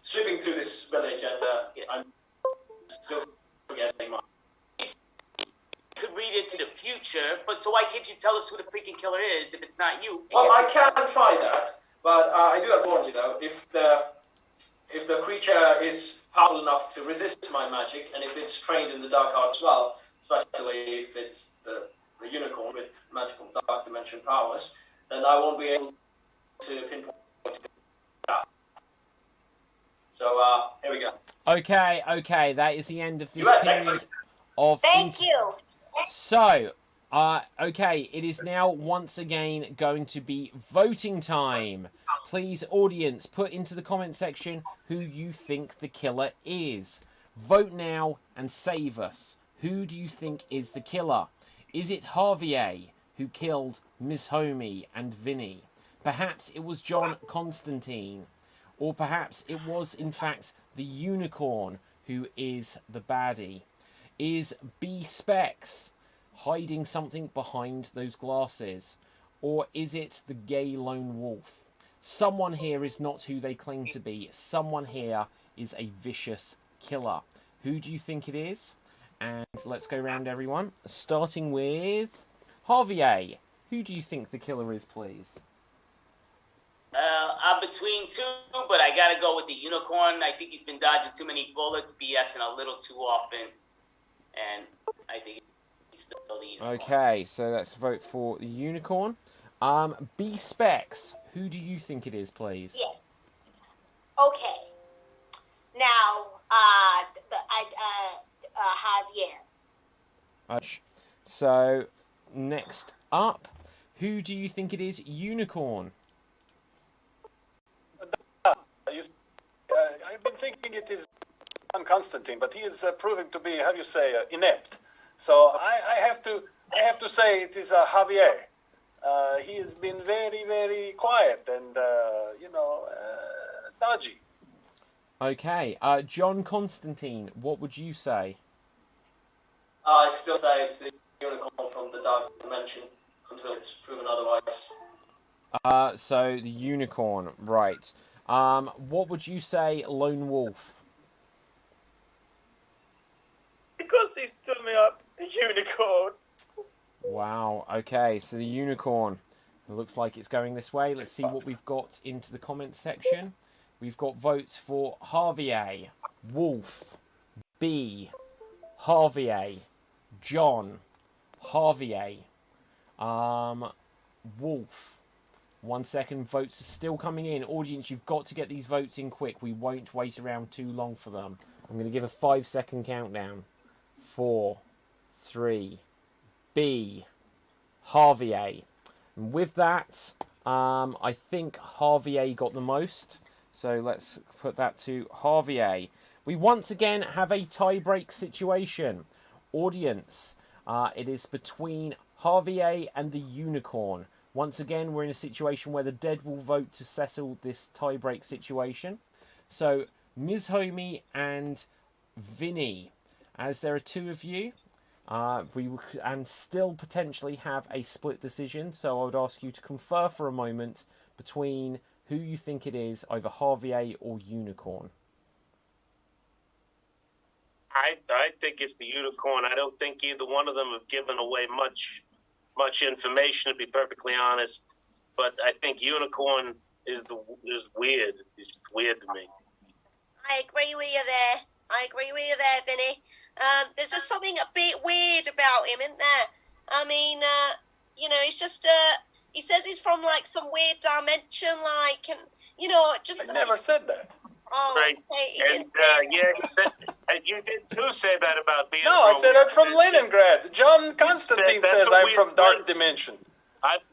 sweeping through this village, and I'm still forgetting my... You could read into the future, but so why can't you tell us who the freaking killer is if it's not you? Well, I can try that, but I do have to warn you, though, if the if the creature is powerful enough to resist my magic, and if it's trained in the dark arts as well, especially if it's the unicorn with magical dark dimension powers, then I won't be able to pinpoint that. So, here we go. Okay, that is the end of this Thanks. period of... Thank you. So, okay, it is now once again going to be voting time. Please, audience, put into the comment section who you think the killer is. Vote now and save us. Who do you think is the killer? Is it Javier, who killed Miss Homie and Vinny? Perhaps it was John Constantine. Or perhaps it was, in fact, the unicorn who is the baddie. Is B Specs hiding something behind those glasses? Or is it the gay lone wolf? Someone here is not who they claim to be. Someone here is a vicious killer. Who do you think it is? And let's go round everyone. Starting with Javier. Who do you think the killer is, please? I'm between two, but I gotta go with the unicorn. I think he's been dodging too many bullets, BSing a little too often, and I think he's still the unicorn. Okay, so let's vote for the unicorn. B Specs. Who do you think it is, please? Yes. Okay. Now, Javier. So, next up, who do you think it is, unicorn? I've been thinking it is Constantine, but he is proving to be, how do you say, inept. So I have to say it is Javier. He has been very, very quiet and, dodgy. Okay, John Constantine, what would you say? I still say it's the unicorn from the dark dimension until it's proven otherwise. So the unicorn, right. What would you say, lone wolf? Because he stood me up, the unicorn. Wow, okay, so the unicorn. It looks like it's going this way. Let's see what we've got into the comments section. We've got votes for Javier, Wolf, B, Javier, John, Javier, Wolf. 1 second, votes are still coming in. Audience, you've got to get these votes in quick. We won't wait around too long for them. I'm going to give a 5-second countdown. 4, 3, B, Javier. And with that, I think Javier got the most. So let's put that to Javier. We once again have a tie-break situation. Audience, it is between Javier and the unicorn. Once again, we're in a situation where the dead will vote to settle this tie-break situation. So, Ms. Homie and Vinny, as there are two of you, and still potentially have a split decision. So I would ask you to confer for a moment between who you think it is, either Javier or Unicorn. I think it's the unicorn. I don't think either one of them have given away much information, to be perfectly honest. But I think unicorn is weird. It's weird to me. I agree with you there, Vinny. There's just something a bit weird about him, isn't there? I mean, he's just, he says he's from, like, some weird dimension, like, and, just... I never said that. Oh, right. Okay, And, you did too say that about being... No, I said I'm from Leningrad. John Constantine says I'm from Dark place. Dimension.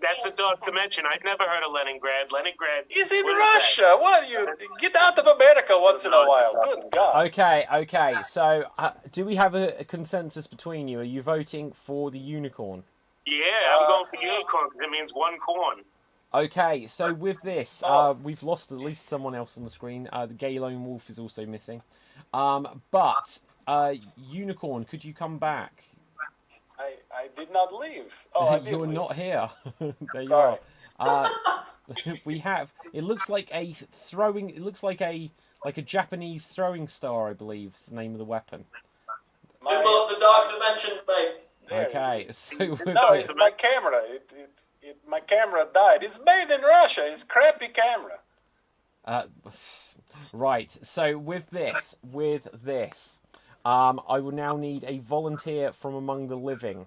That's a dark dimension. I've never heard of Leningrad. Leningrad He's in Russia. What do you get out of America once in a while? Good God. Okay. So, do we have a consensus between you? Are you voting for the unicorn? Yeah, I'm going for unicorn because it means one corn. Okay, so with this, we've lost at least someone else on the screen. The gay lone wolf is also missing. But unicorn, could you come back? I did not leave. Oh, I did You're leave. not here. There you Sorry. are. We have. It looks like a throwing. It looks like a Japanese throwing star, I believe, is the name of the weapon. Symbol of the dark dimension, babe. Okay, so No, it's my camera. My camera died. It's made in Russia. It's crappy camera. Right. So with this, I will now need a volunteer from among the living,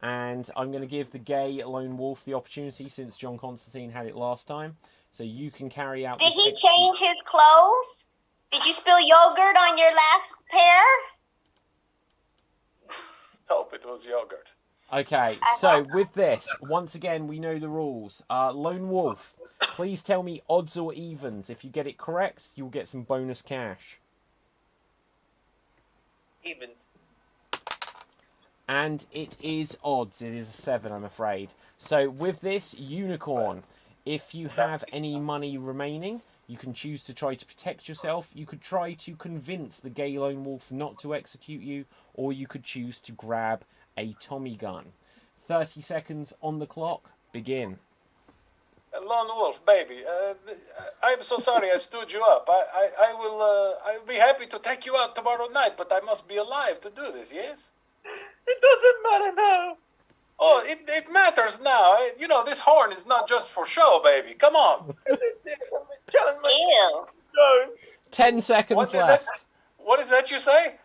and I'm going to give the gay lone wolf the opportunity since John Constantine had it last time. So you can carry out. Did he change his clothes? Did you spill yogurt on your last pair? Hope it was yogurt. Okay, so with this, once again, we know the rules. Lone wolf, please tell me odds or evens. If you get it correct, you'll get some bonus cash. Evens. And it is odds. It is a 7, I'm afraid. So with this, unicorn, if you have any money remaining, you can choose to try to protect yourself. You could try to convince the gay lone wolf not to execute you, or you could choose to grab a Tommy gun. 30 seconds on the clock. Begin. Lone wolf, baby. I'm so sorry I stood you up. I will be happy to take you out tomorrow night, but I must be alive to do this, yes? It doesn't matter now. Oh, it matters now. You know, this horn is not just for show, baby. Come on. Ew. 10 seconds left. What is that you say?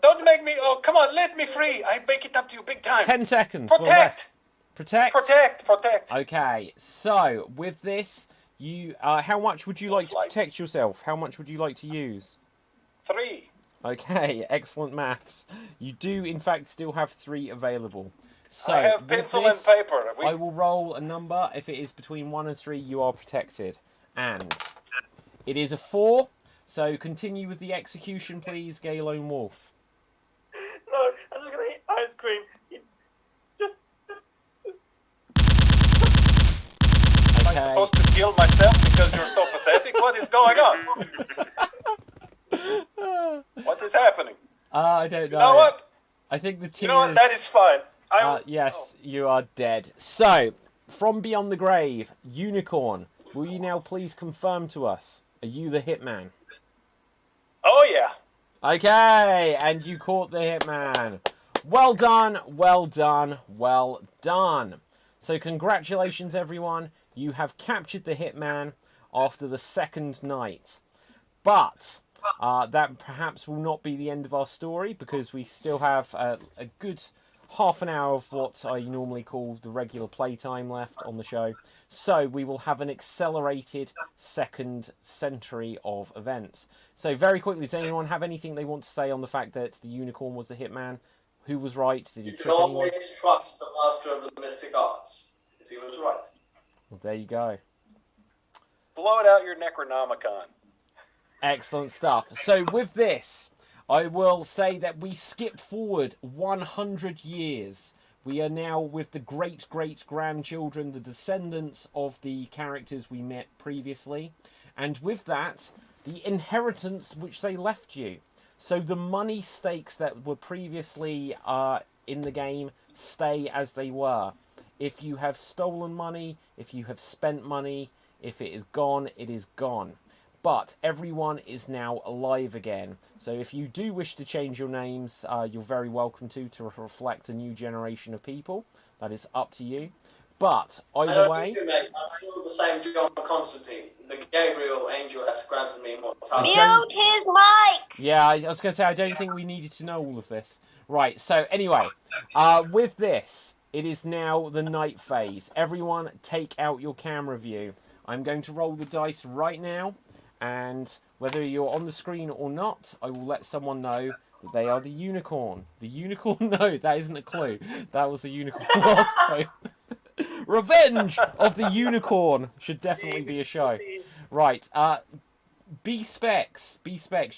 Don't make me... Oh, come on, let me free. I make it up to you big time. 10 seconds. Protect. Protect? Protect. Okay, so with this, you how much would you like to protect yourself? How much would you like to use? 3. Okay, excellent maths. You do, in fact, still have 3 available. So, I have pencil and paper. I will roll a number. If it is between 1 and 3, you are protected. And it is a 4. So continue with the execution, please, gay lone wolf. No, I'm just gonna eat ice cream. Am I supposed to kill myself because you're so pathetic? What is going on? What is happening? I don't know. You know what? I think the team. You know what? That is fine. Yes, you are dead. So, from beyond the grave, unicorn, will you now please confirm to us? Are you the hitman? Oh yeah. Okay, and you caught the hitman. Well done, well done, well done. So congratulations, everyone. You have captured the hitman after the second night. But that perhaps will not be the end of our story, because we still have a good half an hour of what I normally call the regular playtime left on the show. So we will have an accelerated second century of events. So very quickly, does anyone have anything they want to say on the fact that the unicorn was the hitman? Who was right? Did he trick anyone? You can always trust the master of the mystic arts, because he was right. Well, there you go. Blow it out your Necronomicon. Excellent stuff. So with this, I will say that we skip forward 100 years. We are now with the great-great-grandchildren, the descendants of the characters we met previously. And with that, the inheritance which they left you. So the money stakes that were previously in the game stay as they were. If you have stolen money, if you have spent money, if it is gone, it is gone. But everyone is now alive again. So if you do wish to change your names, you're very welcome to reflect a new generation of people. That is up to you. But either way... I don't need to, mate. I'm still the same John Constantine. The Gabriel angel has granted me immortality. Mute his mic! Yeah, I was going to say, I don't think we needed to know all of this. Right, so anyway, with this, it is now the night phase. Everyone take out your camera view. I'm going to roll the dice right now. And whether you're on the screen or not, I will let someone know that they are the unicorn. The unicorn? No, that isn't a clue. That was the unicorn last time. Revenge of the Unicorn should definitely be a show. Right, B-Specs,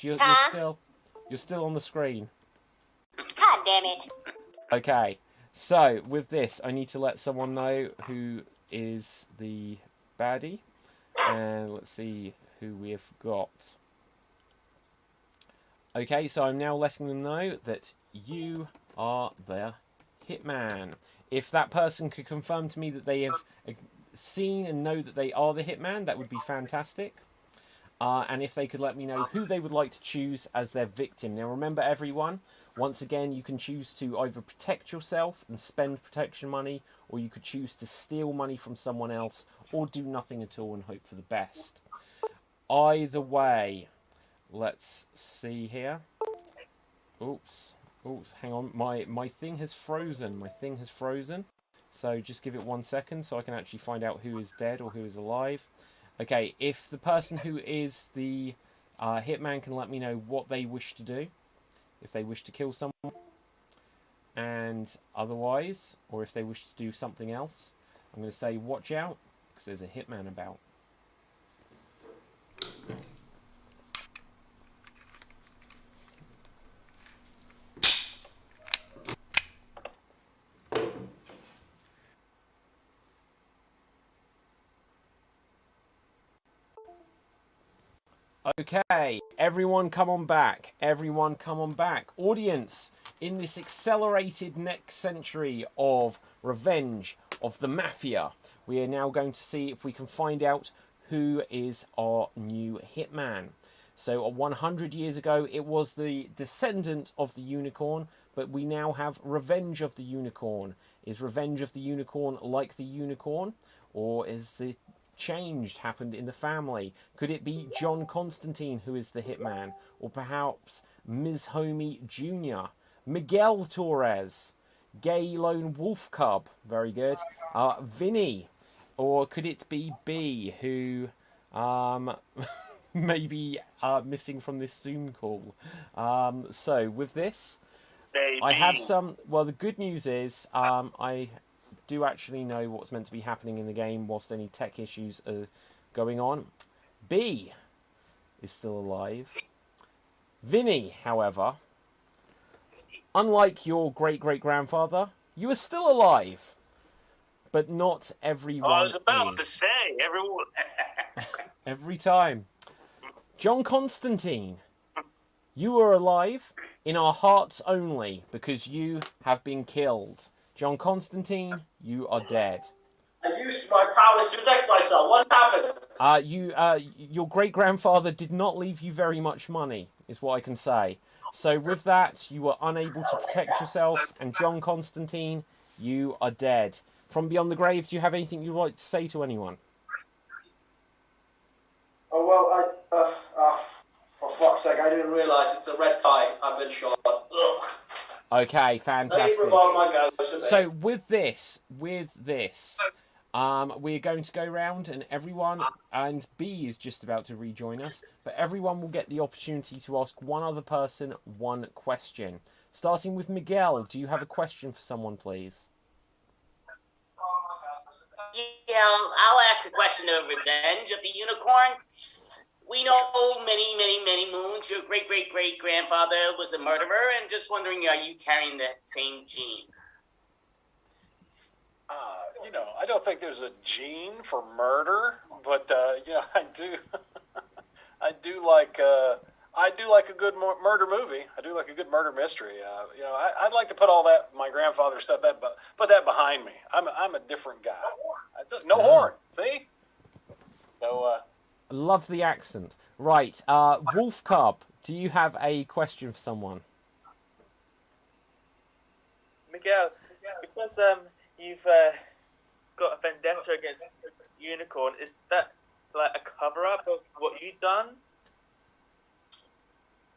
you're still on the screen. God damn it. Okay, so with this, I need to let someone know who is the baddie. And let's see who we have got. Okay, so I'm now letting them know that you are the hitman. If that person could confirm to me that they have seen and know that they are the hitman, that would be fantastic. And if they could let me know who they would like to choose as their victim. Now remember, everyone, once again, you can choose to either protect yourself and spend protection money, or you could choose to steal money from someone else, or do nothing at all and hope for the best. either way, let's see here. Oops, hang on. My thing has frozen. So just give it 1 second so I can actually find out who is dead or who is alive. Okay, if the person who is the hitman can let me know what they wish to do, if they wish to kill someone, and otherwise, or if they wish to do something else, I'm going to say watch out, because there's a hitman about. Okay, everyone come on back. Audience, in this accelerated next century of revenge of the Mafia, we are now going to see if we can find out who is our new hitman. So 100 years ago, it was the descendant of the unicorn, but we now have Revenge of the Unicorn. Is Revenge of the Unicorn like the unicorn, or is the change happened in the family? Could it be John Constantine who is the hitman, or perhaps Ms. Homie Jr., Miguel Torres, Gay Lone Wolf Cub, very good, Vinny, or could it be B, who maybe missing from this Zoom call? So with this, Maybe. I have some. Well, the good news is I do actually know what's meant to be happening in the game whilst any tech issues are going on. B is still alive. Vinny, however, unlike your great-great-grandfather, you are still alive. But not everyone I was about is. to say, everyone. Every time. John Constantine, you are alive in our hearts only because you have been killed. John Constantine, you are dead. I used my powers to protect myself. What happened? Your great-grandfather did not leave you very much money, is what I can say. So with that, you were unable to protect yourself, and John Constantine, you are dead. From beyond the grave, do you have anything you'd like to say to anyone? Oh, well, for fuck's sake, I didn't realise it's a red tie. I've been shot. Ugh. Okay, fantastic. So with this, we're going to go round, and everyone, and B is just about to rejoin us, but everyone will get the opportunity to ask one other person one question. Starting with Miguel, do you have a question for someone, please? Yeah, I'll ask a question of Revenge of the Unicorn. We know many moons. Your great-great-great-grandfather was a murderer, and just wondering, are you carrying that same gene? I don't think there's a gene for murder, but I do. I do like a good murder movie. I do like a good murder mystery. I'd like to put all that my grandfather stuff put that behind me. I'm a different guy. No horn. See? So. Love the accent. Right, Wolf Cub, do you have a question for someone? Miguel, because you've got a vendetta against Unicorn, is that like a cover-up of what you've done?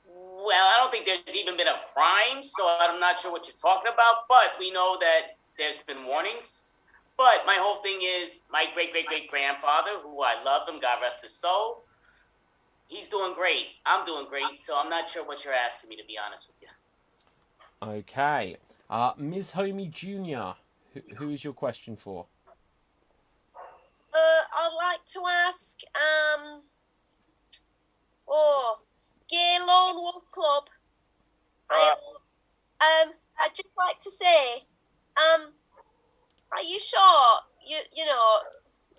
Well, I don't think there's even been a crime, so I'm not sure what you're talking about, but we know that there's been warnings. But my whole thing is, my great-great-great-grandfather, who I loved him, God rest his soul, he's doing great. I'm doing great, so I'm not sure what you're asking me, to be honest with you. Okay. Ms. Homie Jr., who is your question for? I'd like to ask, Gay Lone Wolf Club. I'd just like to say, are you sure? You know,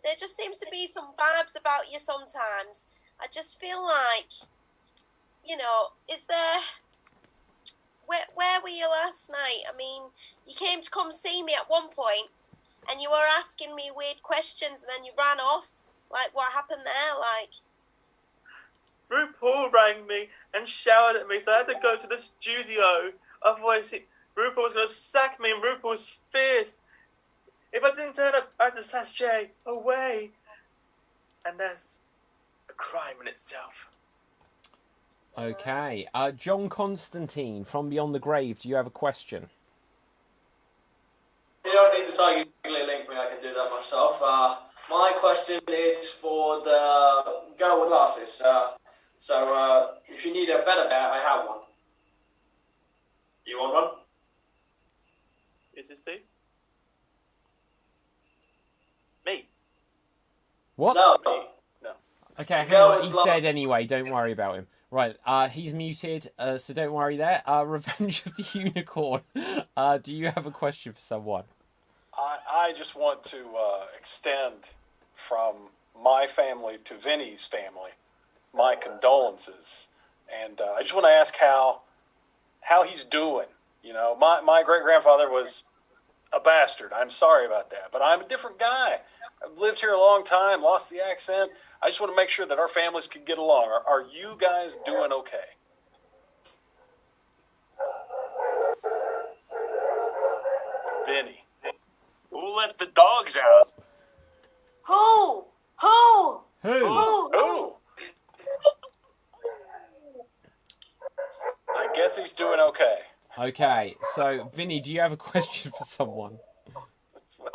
there just seems to be some vibes about you sometimes. I just feel like, is there... Where were you last night? I mean, you came to come see me at one point, and you were asking me weird questions, and then you ran off. Like, what happened there? Like... RuPaul rang me and shouted at me, so I had to go to the studio. Otherwise, RuPaul was going to sack me, and RuPaul was fierce. If I didn't turn up, I had to slash Jay away. And there's a crime in itself. Okay. John Constantine from Beyond the Grave, do you have a question? You don't need to psychically link me, I can do that myself. My question is for the girl with glasses. So if you need a better bear, I have one. You want one? Is this Steve? Me. What? No. Okay, hang Go on. with He's Blanc. dead anyway. Don't worry about him. Right, he's muted, so don't worry there. Revenge of the Unicorn. Do you have a question for someone? I just want to extend from my family to Vinny's family my condolences, and I just want to ask how he's doing. You know, my great grandfather was a bastard. I'm sorry about that, but I'm a different guy. I've lived here a long time, lost the accent. I just want to make sure that our families can get along. Are you guys doing okay? Vinny. Who let the dogs out? Who? Who? I guess he's doing okay. Okay, so Vinny, do you have a question for someone?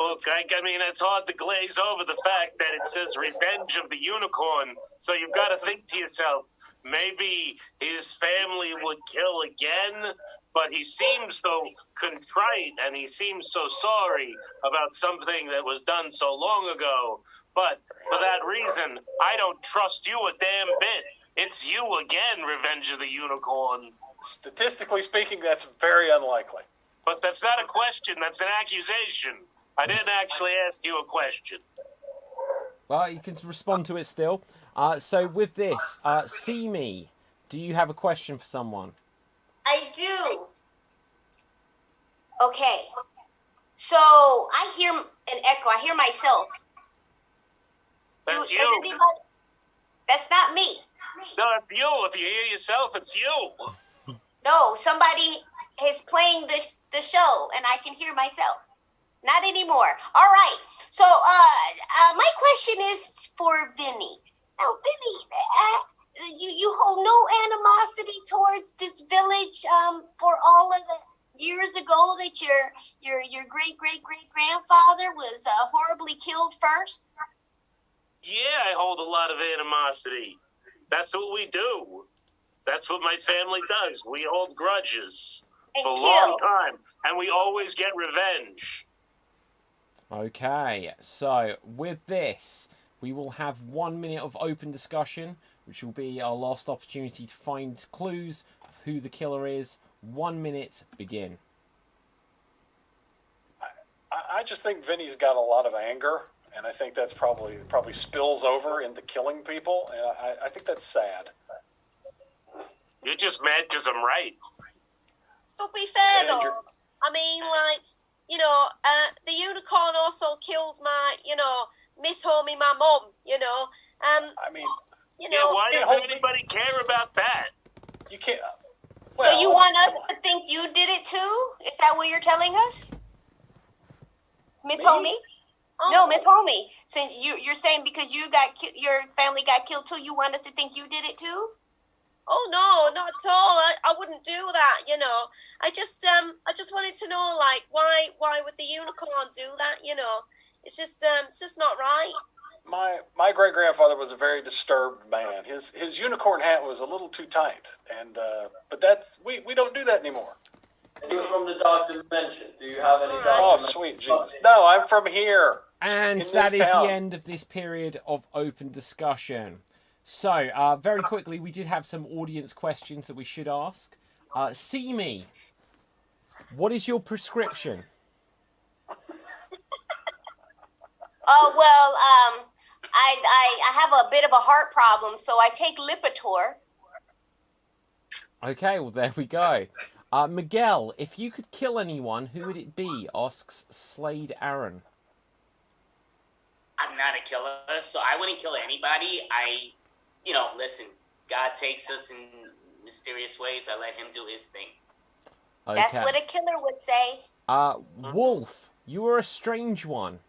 Look, I mean, it's hard to glaze over the fact that it says Revenge of the Unicorn, so you've got to think to yourself, maybe his family would kill again, but he seems so contrite and he seems so sorry about something that was done so long ago. But for that reason, I don't trust you a damn bit. It's you again, Revenge of the Unicorn. Statistically speaking, that's very unlikely. But that's not a question, that's an accusation. I didn't actually ask you a question. Well, you can respond to it still. So with this, see me. Do you have a question for someone? I do. Okay. So I hear an echo. I hear myself. That's Does you. anybody- That's not me. No, it's you. If you hear yourself, it's you. No, somebody is playing the show, and I can hear myself. Not anymore. All right. So, my question is for Vinny. Now, Vinny, you hold no animosity towards this village for all of the years ago that your great grandfather was horribly killed first. Yeah, I hold a lot of animosity. That's what we do. That's what my family does. We hold grudges for a long time, and we always get revenge. Okay, so with this, we will have 1 minute of open discussion, which will be our last opportunity to find clues of who the killer is. 1 minute, begin. I just think Vinny's got a lot of anger, and I think that's probably spills over into killing people, and I think that's sad. You're just mad because I'm right. To be fair, And though, you're- I mean, like, you know, the unicorn also killed my, you know, Miss Homie, my mum, you know. I mean, You Yeah, know, why Yeah, does hold me. anybody care about that? you can't. So Well, you want us to think you did it too? Is that what you're telling us, Miss Me? Homie? oh, No, Miss Homie. So you're saying because your family got killed too, you want us to think you did it too? Oh no, not at all. I wouldn't do that, you know. I just wanted to know, like, why would the unicorn do that? You know, it's just not right. my great grandfather was a very disturbed man. His unicorn hat was a little too tight, and but that's we don't do that anymore. He was from the dark dimension. Do you have any dark Oh, dimension? sweet Jesus! No, I'm from here. And in that this is town. the end of this period of open discussion. So, very quickly, we did have some audience questions that we should ask. See me. What is your prescription? Oh well, I have a bit of a heart problem, so I take Lipitor. Okay, well, there we go. Miguel, if you could kill anyone, who would it be? Asks Slade Aaron. I'm not a killer, so I wouldn't kill anybody. Listen, God takes us in mysterious ways. I let him do his thing. Okay. That's what a killer would say. Wolf, you are a strange one.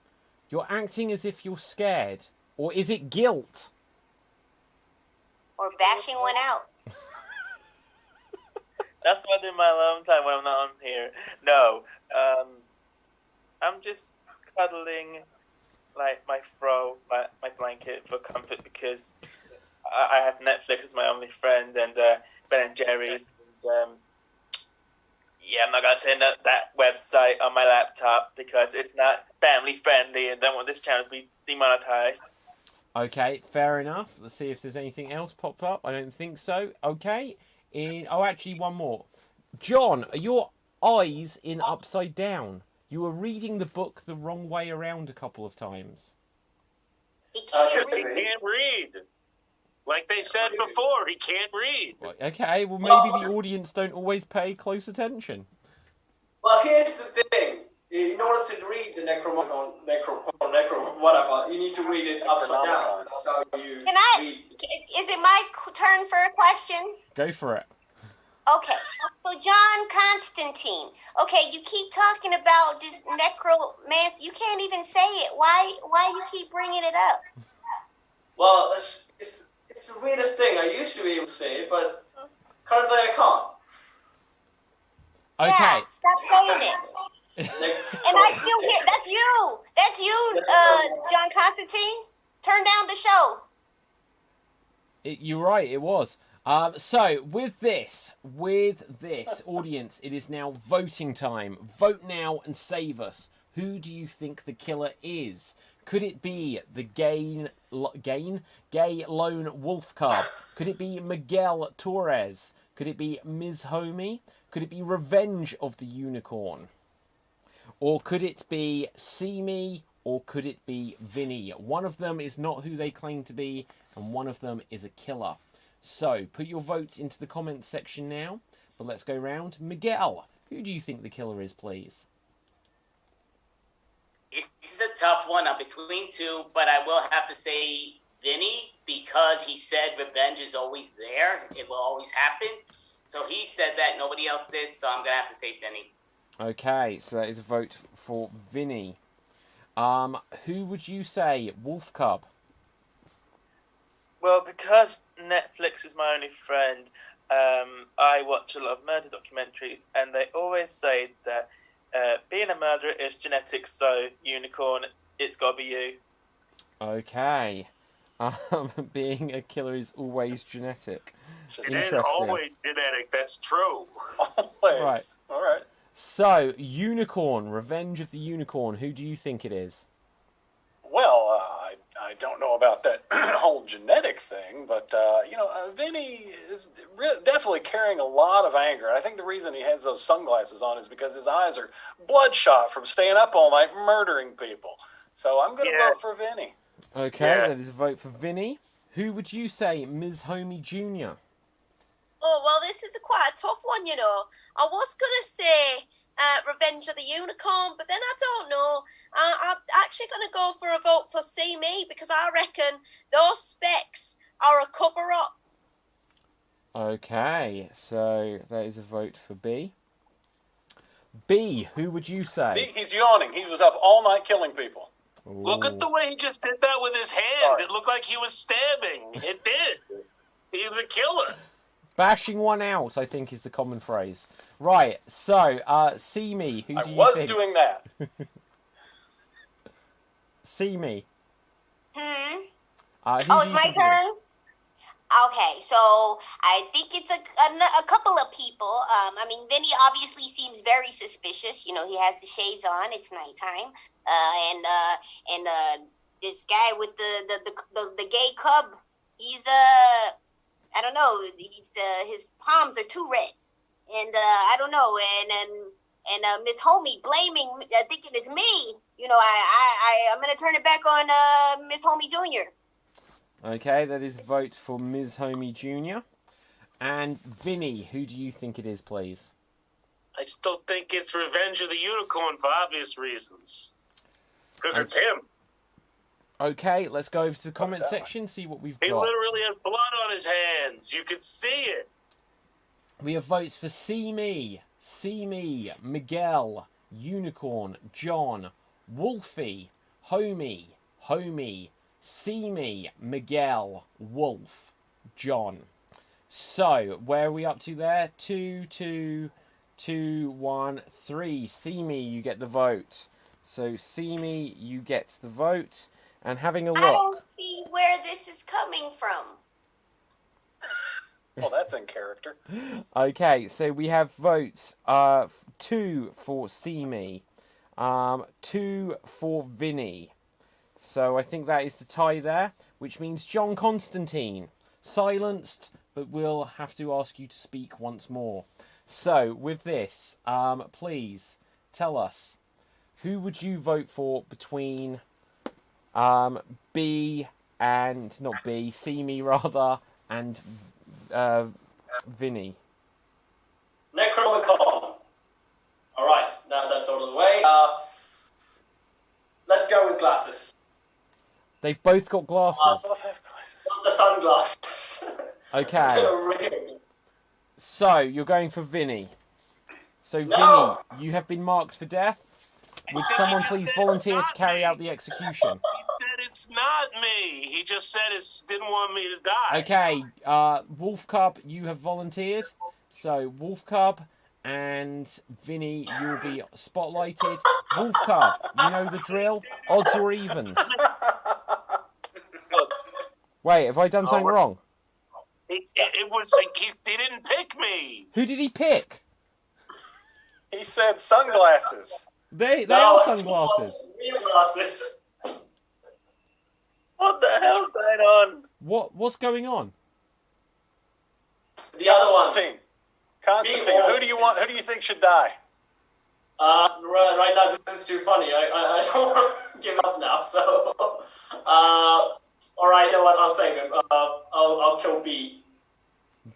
You're acting as if you're scared. Or is it guilt? or bashing one out. That's what I do in my alone time when I'm not on here. No, I'm just cuddling like my my blanket for comfort because I have Netflix as my only friend and Ben and Jerry's. And, yeah, I'm not gonna send that website on my laptop because it's not family friendly and don't want this channel to be demonetized. Okay, fair enough. Let's see if there's anything else popped up. I don't think so. Okay. Actually, one more. John, are your eyes in upside down? You were reading the book the wrong way around a couple of times. He can't read. Like they said before, he can't read. Right, okay, well, maybe the audience don't always pay close attention. Well, here's the thing. In order to read the Necronomicon, whatever, you need to read it upside down. That's how you read. Is it my turn for a question? Go for it. Okay, so John Constantine. Okay, you keep talking about this necromancy. You can't even say it. Why you keep bringing it up? Well, it's the weirdest thing. I used to be able to say it, but currently I can't. Okay. Yeah, stop saying it. And I still hear that's you. That's you, John Constantine. Turn down the show. You're right. It was. So with this, audience, it is now voting time. Vote now and save us. Who do you think the killer is? Could it be the gay lone wolf cub? Could it be Miguel Torres? Could it be Ms. Homie? Could it be Revenge of the Unicorn? Or could it be See Me? Or could it be Vinny? One of them is not who they claim to be, and one of them is a killer. So, put your votes into the comments section now. But let's go round. Miguel, who do you think the killer is, please? This is a tough one. I'm between two, but I will have to say Vinny because he said revenge is always there. It will always happen. So he said that. Nobody else did, so I'm going to have to say Vinny. Okay, so that is a vote for Vinny. Who would you say? Wolf Cub? Well, because Netflix is my only friend, I watch a lot of murder documentaries, and they always say that being a murderer is genetic, so Unicorn, it's got to be you. Okay. Being a killer is always genetic. It ain't always genetic, that's true. Always. Right. All right. So, Unicorn, Revenge of the Unicorn, who do you think it is? Well, I don't know about that whole genetic thing, but, Vinny is definitely carrying a lot of anger. I think the reason he has those sunglasses on is because his eyes are bloodshot from staying up all night murdering people. So I'm going to vote for Vinny. Okay, that is a vote for Vinny. Who would you say, Ms. Homie Jr.? Oh, well, this is quite a tough one, you know. I was going to say Revenge of the Unicorn, but then I don't know. I'm actually going to go for a vote for See Me because I reckon those specs are a cover-up. Okay, so that is a vote for B. B, who would you say? See, he's yawning. He was up all night killing people. Ooh. Look at the way he just did that with his hand. It looked like he was stabbing. It did. He was a killer. Bashing one out, I think, is the common phrase. Right, so, See Me, who do you think? I was doing that. See Me. It's my turn? Okay, so I think it's a couple of people. Vinny obviously seems very suspicious. You know, he has the shades on. It's nighttime. And this guy with the gay cub, he's I don't know. His palms are too red, and I don't know. And Miss Homie blaming, thinking it's me. You know, I'm gonna turn it back on Miss Homie Jr. Okay, that is a vote for Ms. Homie Jr. And Vinny, who do you think it is, please? I still think it's Revenge of the Unicorn for obvious reasons. Because it's him. Okay, let's go over to the comment section, see what we've got. He literally has blood on his hands. You could see it. We have votes for See Me, Miguel, Unicorn, John, Wolfie, Homie, See Me, Miguel, Wolf. John. So, where are we up to there? 2, 2, 2, 1, 3. See me, you get the vote. So, see me, you get the vote. And having a look. I don't see where this is coming from. Well, that's in character. Okay, so we have votes. 2 for See Me. 2 for Vinny. So I think that is the tie there, which means John Constantine, silenced, but we'll have to ask you to speak once more. So with this, please tell us, who would you vote for between B and, not B, See Me rather, and Vinny? Necronomicon. All right, now that's out of the way. Let's go with glasses. They've both got glasses. Both have glasses. Not the sunglasses. Okay. Really? So, you're going for Vinny. So, No. Vinny, you have been marked for death. Would someone please volunteer to carry out the execution? He said it's not me. He just said it didn't want me to die. Okay, Wolf Cub, you have volunteered. So, Wolf Cub and Vinny, you'll be spotlighted. Wolf Cub, you know the drill. Odds or evens? Wait, have I done something wrong? It was he didn't pick me. Who did he pick? He said sunglasses. They are sunglasses. Real glasses. What the hell's going on? What's going on? The other one. Constantine, who do you want? Who do you think should die? Right now this is too funny. I don't want to give up now. So, all right, you know what? I'll save him. I'll kill B.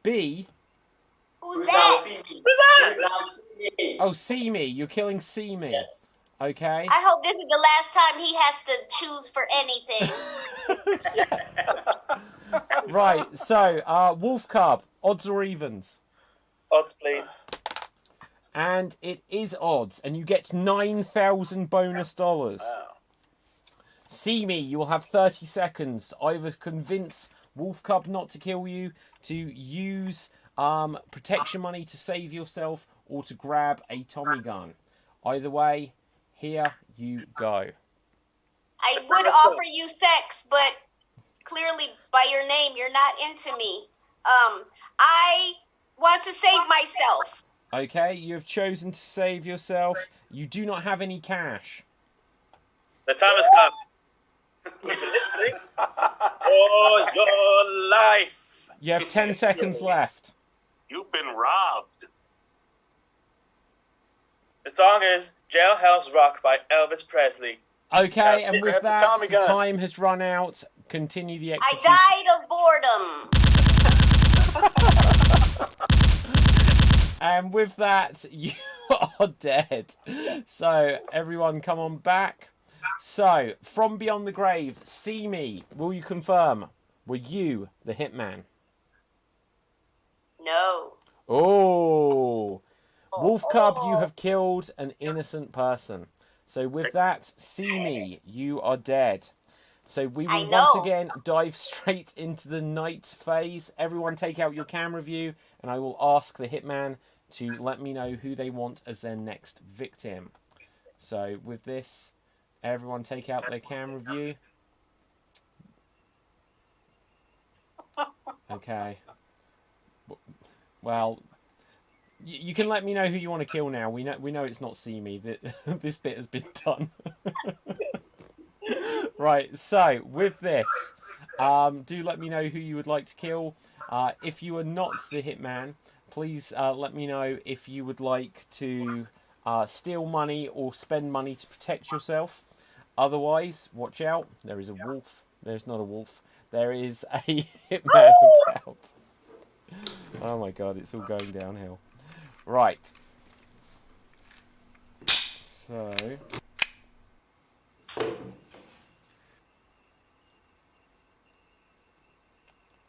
B? Who's now that? See Me. Who's now See Me. Oh, See Me. You're killing See Me. Yes. Okay. I hope this is the last time he has to choose for anything. Right, so, Wolf Cub, odds or evens? Odds, please. And it is odds, and you get 9,000 bonus dollars. Wow. See Me, you will have 30 seconds to either convince Wolf Cub not to kill you, to use protection money to save yourself, or to grab a Tommy gun. Either way, here you go. I would offer you sex, but clearly by your name, you're not into me. I want to save myself. Okay, you have chosen to save yourself. You do not have any cash. The time has come. For your life. You have 10 seconds left. You've been robbed. The song is Jailhouse Rock by Elvis Presley. Okay, and with grab the that, Tommy the gun. time has run out. Continue the execution. I died of boredom. And with that, you are dead. So, everyone come on back. So, from beyond the grave, See Me, will you confirm? Were you the hitman? No. Oh. Wolf Cub, you have killed an innocent person. So with that, See Me, you are dead. So we will once again dive straight into the night phase. Everyone take out your camera view, and I will ask the hitman to let me know who they want as their next victim. So with this, everyone take out their camera view. Okay. Well, you can let me know who you want to kill now. We know it's not See Me. This bit has been done. Right, so with this, do let me know who you would like to kill. If you are not the hitman, please let me know if you would like to steal money or spend money to protect yourself. Otherwise, watch out. There is a wolf. There's not a wolf. There is a hitman about. Oh my god, it's all going downhill. Right. So.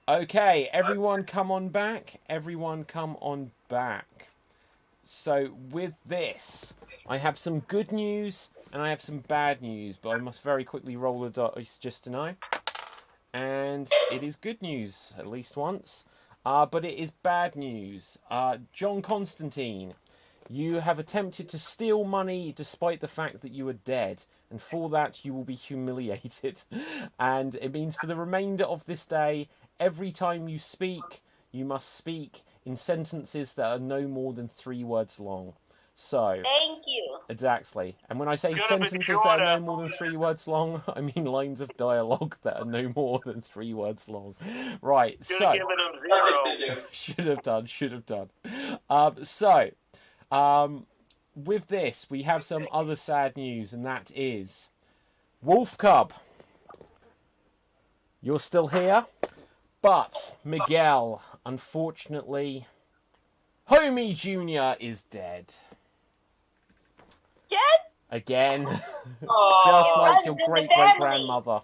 Okay, everyone come on back. Everyone come on back. So, with this, I have some good news and I have some bad news, but I must very quickly roll the dice just to know. and it is good news, at least once. But it is bad news. John Constantine, you have attempted to steal money despite the fact that you are dead, and for that you will be humiliated. And it means for the remainder of this day, every time you speak, you must speak in sentences that are no more than 3 words long. So, Thank you. exactly. And when I say Could have been sentences that are no shorter. more than 3 words long, I mean lines of dialogue that are no more than 3 words long. Right, Should so... have given him 0. should have done. With this, we have some other sad news, and that is... Wolf Cub, you're still here, but Miguel, unfortunately, Homie Jr. is dead. Again. Just like your great-great-grandmother.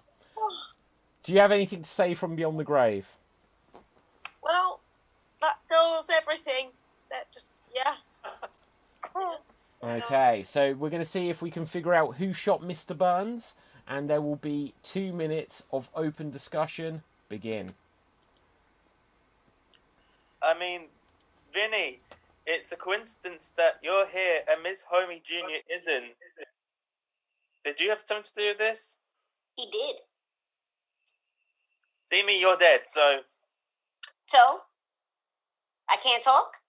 Do you have anything to say from beyond the grave? Well, that knows everything. That just, yeah. Okay, so we're going to see if we can figure out who shot Mr. Burns, and there will be 2 minutes of open discussion. Begin. I mean, Vinny, it's a coincidence that you're here and Miss Homie Jr. isn't. Did you have something to do with this? He did. See me, you're dead, so... So? I can't talk?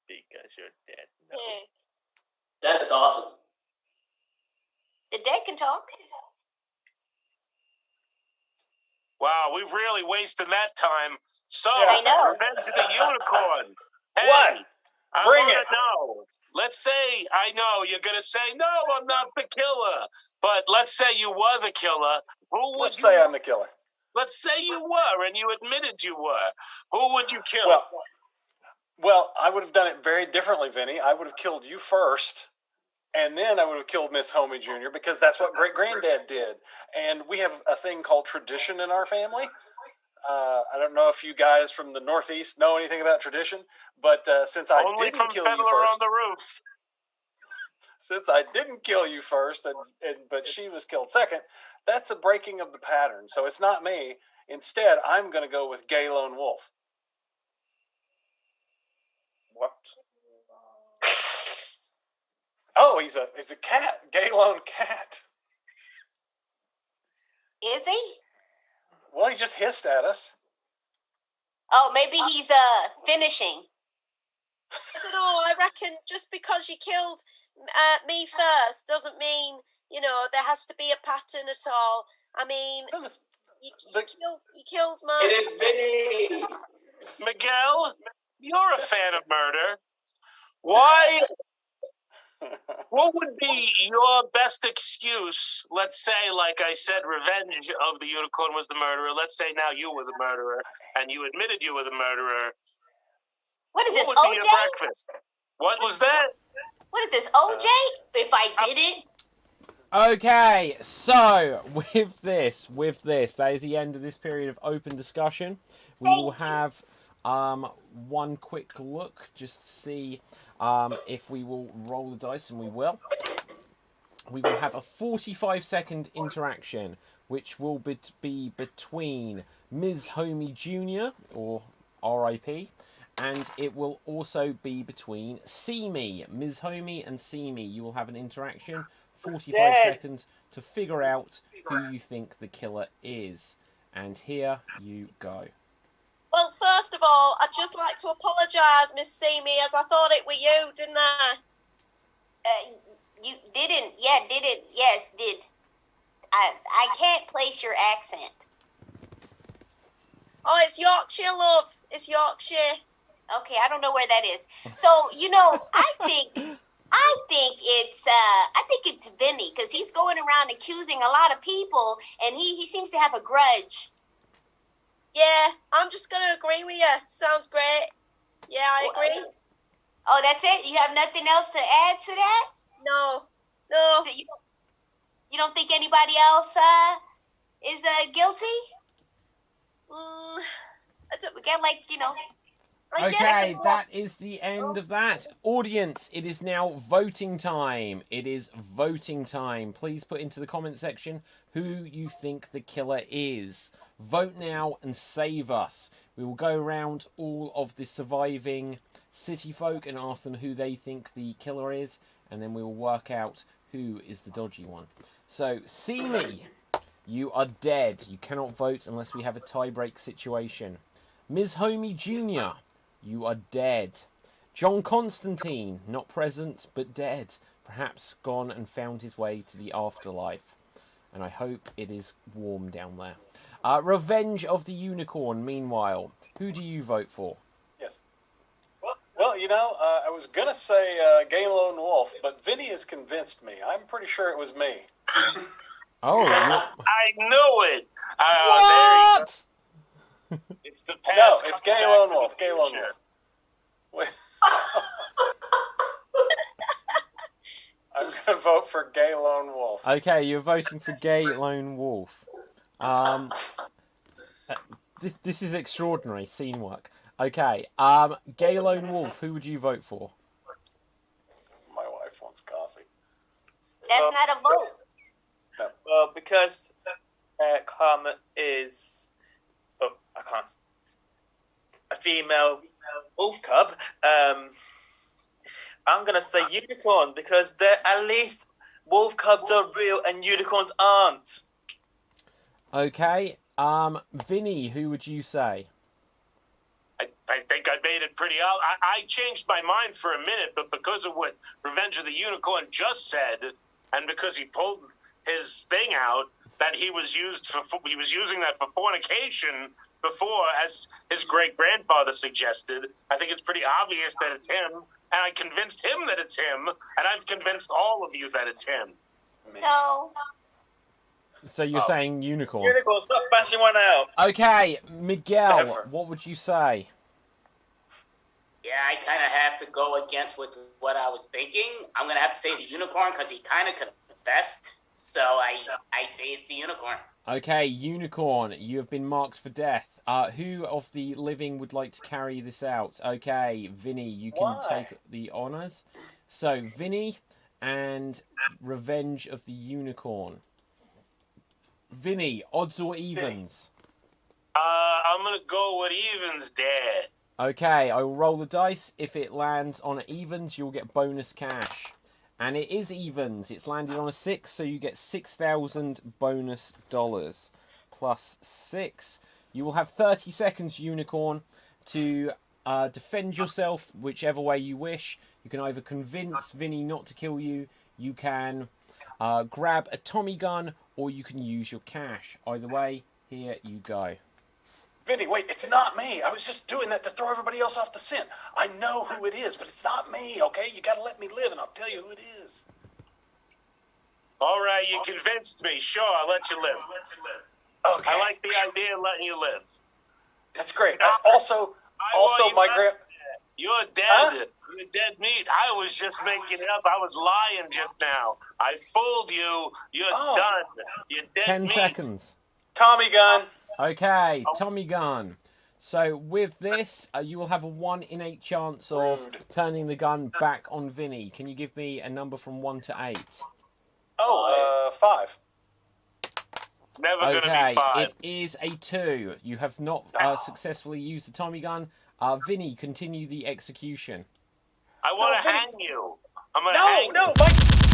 Because you're dead. No. Yeah. That is awesome. The dead can talk. Wow, we've really wasted that time. So, I know. Revenge of the Unicorn. Hey, What? I Bring want it. to know. Let's say, I know you're going to say, no, I'm not the killer. But let's say you were the killer. Who would Let's you... say I'm the killer. Let's say you were, and you admitted you were. Who would you kill? Well, I would have done it very differently, Vinny. I would have killed you first, and then I would have killed Miss Homie Jr. because that's what great-granddad did. And we have a thing called tradition in our family. I don't know if you guys from the Northeast know anything about tradition, but since I Only didn't from kill Fiddler you first, on the Roof. since I didn't kill you first, but she was killed second, that's a breaking of the pattern. So it's not me. Instead, I'm going to go with Gay Lone Wolf. What? Oh, he's a cat. Gay Lone Cat. Is he? Well, he just hissed at us. Oh, maybe he's finishing. I don't know. I reckon just because you killed me first doesn't mean, there has to be a pattern at all. I mean, you killed my... It is Vinny. Miguel, you're a fan of murder. Why? What would be your best excuse? Let's say, like I said, Revenge of the Unicorn was the murderer. Let's say now you were the murderer, and you admitted you were the murderer. What is this, What would OJ? be your breakfast? What was that? What is this, OJ? If I did it? Okay, so with this, that is the end of this period of open discussion. We will have one quick look just to see if we will roll the dice, and we will. We will have a 45-second interaction, which will be between Ms. Homie Jr., or R.I.P., and it will also be between See Me. Ms. Homie and See Me, you will have an interaction, 45 seconds to figure out who you think the killer is. And here you go. Well, first of all, I'd just like to apologise, Miss Seamy, as I thought it were you, didn't I? You didn't. Yeah, didn't. Yes, did. I can't place your accent. Oh, it's Yorkshire, love. It's Yorkshire. Okay, I don't know where that is. So, I think it's Vinny, because he's going around accusing a lot of people, and he seems to have a grudge. Yeah, I'm just going to agree with you. Sounds great. Yeah, I agree. Oh, that's it? You have nothing else to add to that? No. So you don't think anybody else is guilty? I don't... We get Okay, that is the end of that. Audience, it is now voting time. It is voting time. Please put into the comment section who you think the killer is. Vote now and save us. We will go around all of the surviving city folk and ask them who they think the killer is, and then we will work out who is the dodgy one. So, see me. You are dead. You cannot vote unless we have a tie-break situation. Ms. Homie Jr., you are dead. John Constantine, not present, but dead. Perhaps gone and found his way to the afterlife. And I hope it is warm down there. Revenge of the Unicorn, meanwhile. Who do you vote for? Yes. Well, I was going to say Gay Lone Wolf, but Vinny has convinced me. I'm pretty sure it was me. Oh, I knew it. what? It's the past. No, it's Gay Lone Wolf. Gay Lone Wolf. Wait. I'm going to vote for Gay Lone Wolf. Okay, you're voting for Gay Lone Wolf. This is extraordinary scene work. Okay, Gay Lone Wolf, who would you vote for? My wife wants coffee. That's not a vote. No. Well, because Karma is, I can't, a female wolf cub, I'm going to say unicorn because they're at least wolf cubs are real and unicorns aren't. Okay, Vinny, who would you say? I think I made it pretty out. I changed my mind for a minute, but because of what Revenge of the Unicorn just said, and because he pulled his thing out that he was using that for fornication before, as his great grandfather suggested, I think it's pretty obvious that it's him, and I convinced him that it's him, and I've convinced all of you that it's him. So you're saying unicorn? Unicorn, stop bashing one out. Okay, Miguel, Never. what would you say? Yeah, I kind of have to go against with what I was thinking. I'm going to have to say the unicorn because he kind of confessed. So I say it's the unicorn. Okay, unicorn, you have been marked for death. Who of the living would like to carry this out? Okay, Vinny, you can take the honours. So, Vinny and Revenge of the Unicorn. Vinny, odds or evens? I'm going to go with evens, Dad. Okay, I will roll the dice. If it lands on evens, you'll get bonus cash. And it is evens. It's landed on a 6, so you get 6,000 bonus dollars. Plus 6. You will have 30 seconds, Unicorn, to defend yourself whichever way you wish. You can either convince Vinny not to kill you, you can grab a Tommy gun, or you can use your cash. Either way, here you go. Vinny, wait, it's not me. I was just doing that to throw everybody else off the scent. I know who it is, but it's not me, okay? You gotta let me live, and I'll tell you who it is. All right, you convinced me. Sure, I'll let you live. Okay. I like the idea of letting you live. That's great. Also, my You're dead. Huh? You're dead meat. I was just making it up. I was lying just now. I fooled you. You're done. You're dead 10 meat. seconds. Tommy gun. Okay, Tommy gun. So with this, you will have a 1 in 8 chance of turning the gun back on Vinny. Can you give me a number from 1 to 8? 5. Never gonna be 5. It is a 2. You have not successfully used the Tommy gun. Vinny, continue the execution. I want to Vinny. hang you. I'm gonna hang you. No.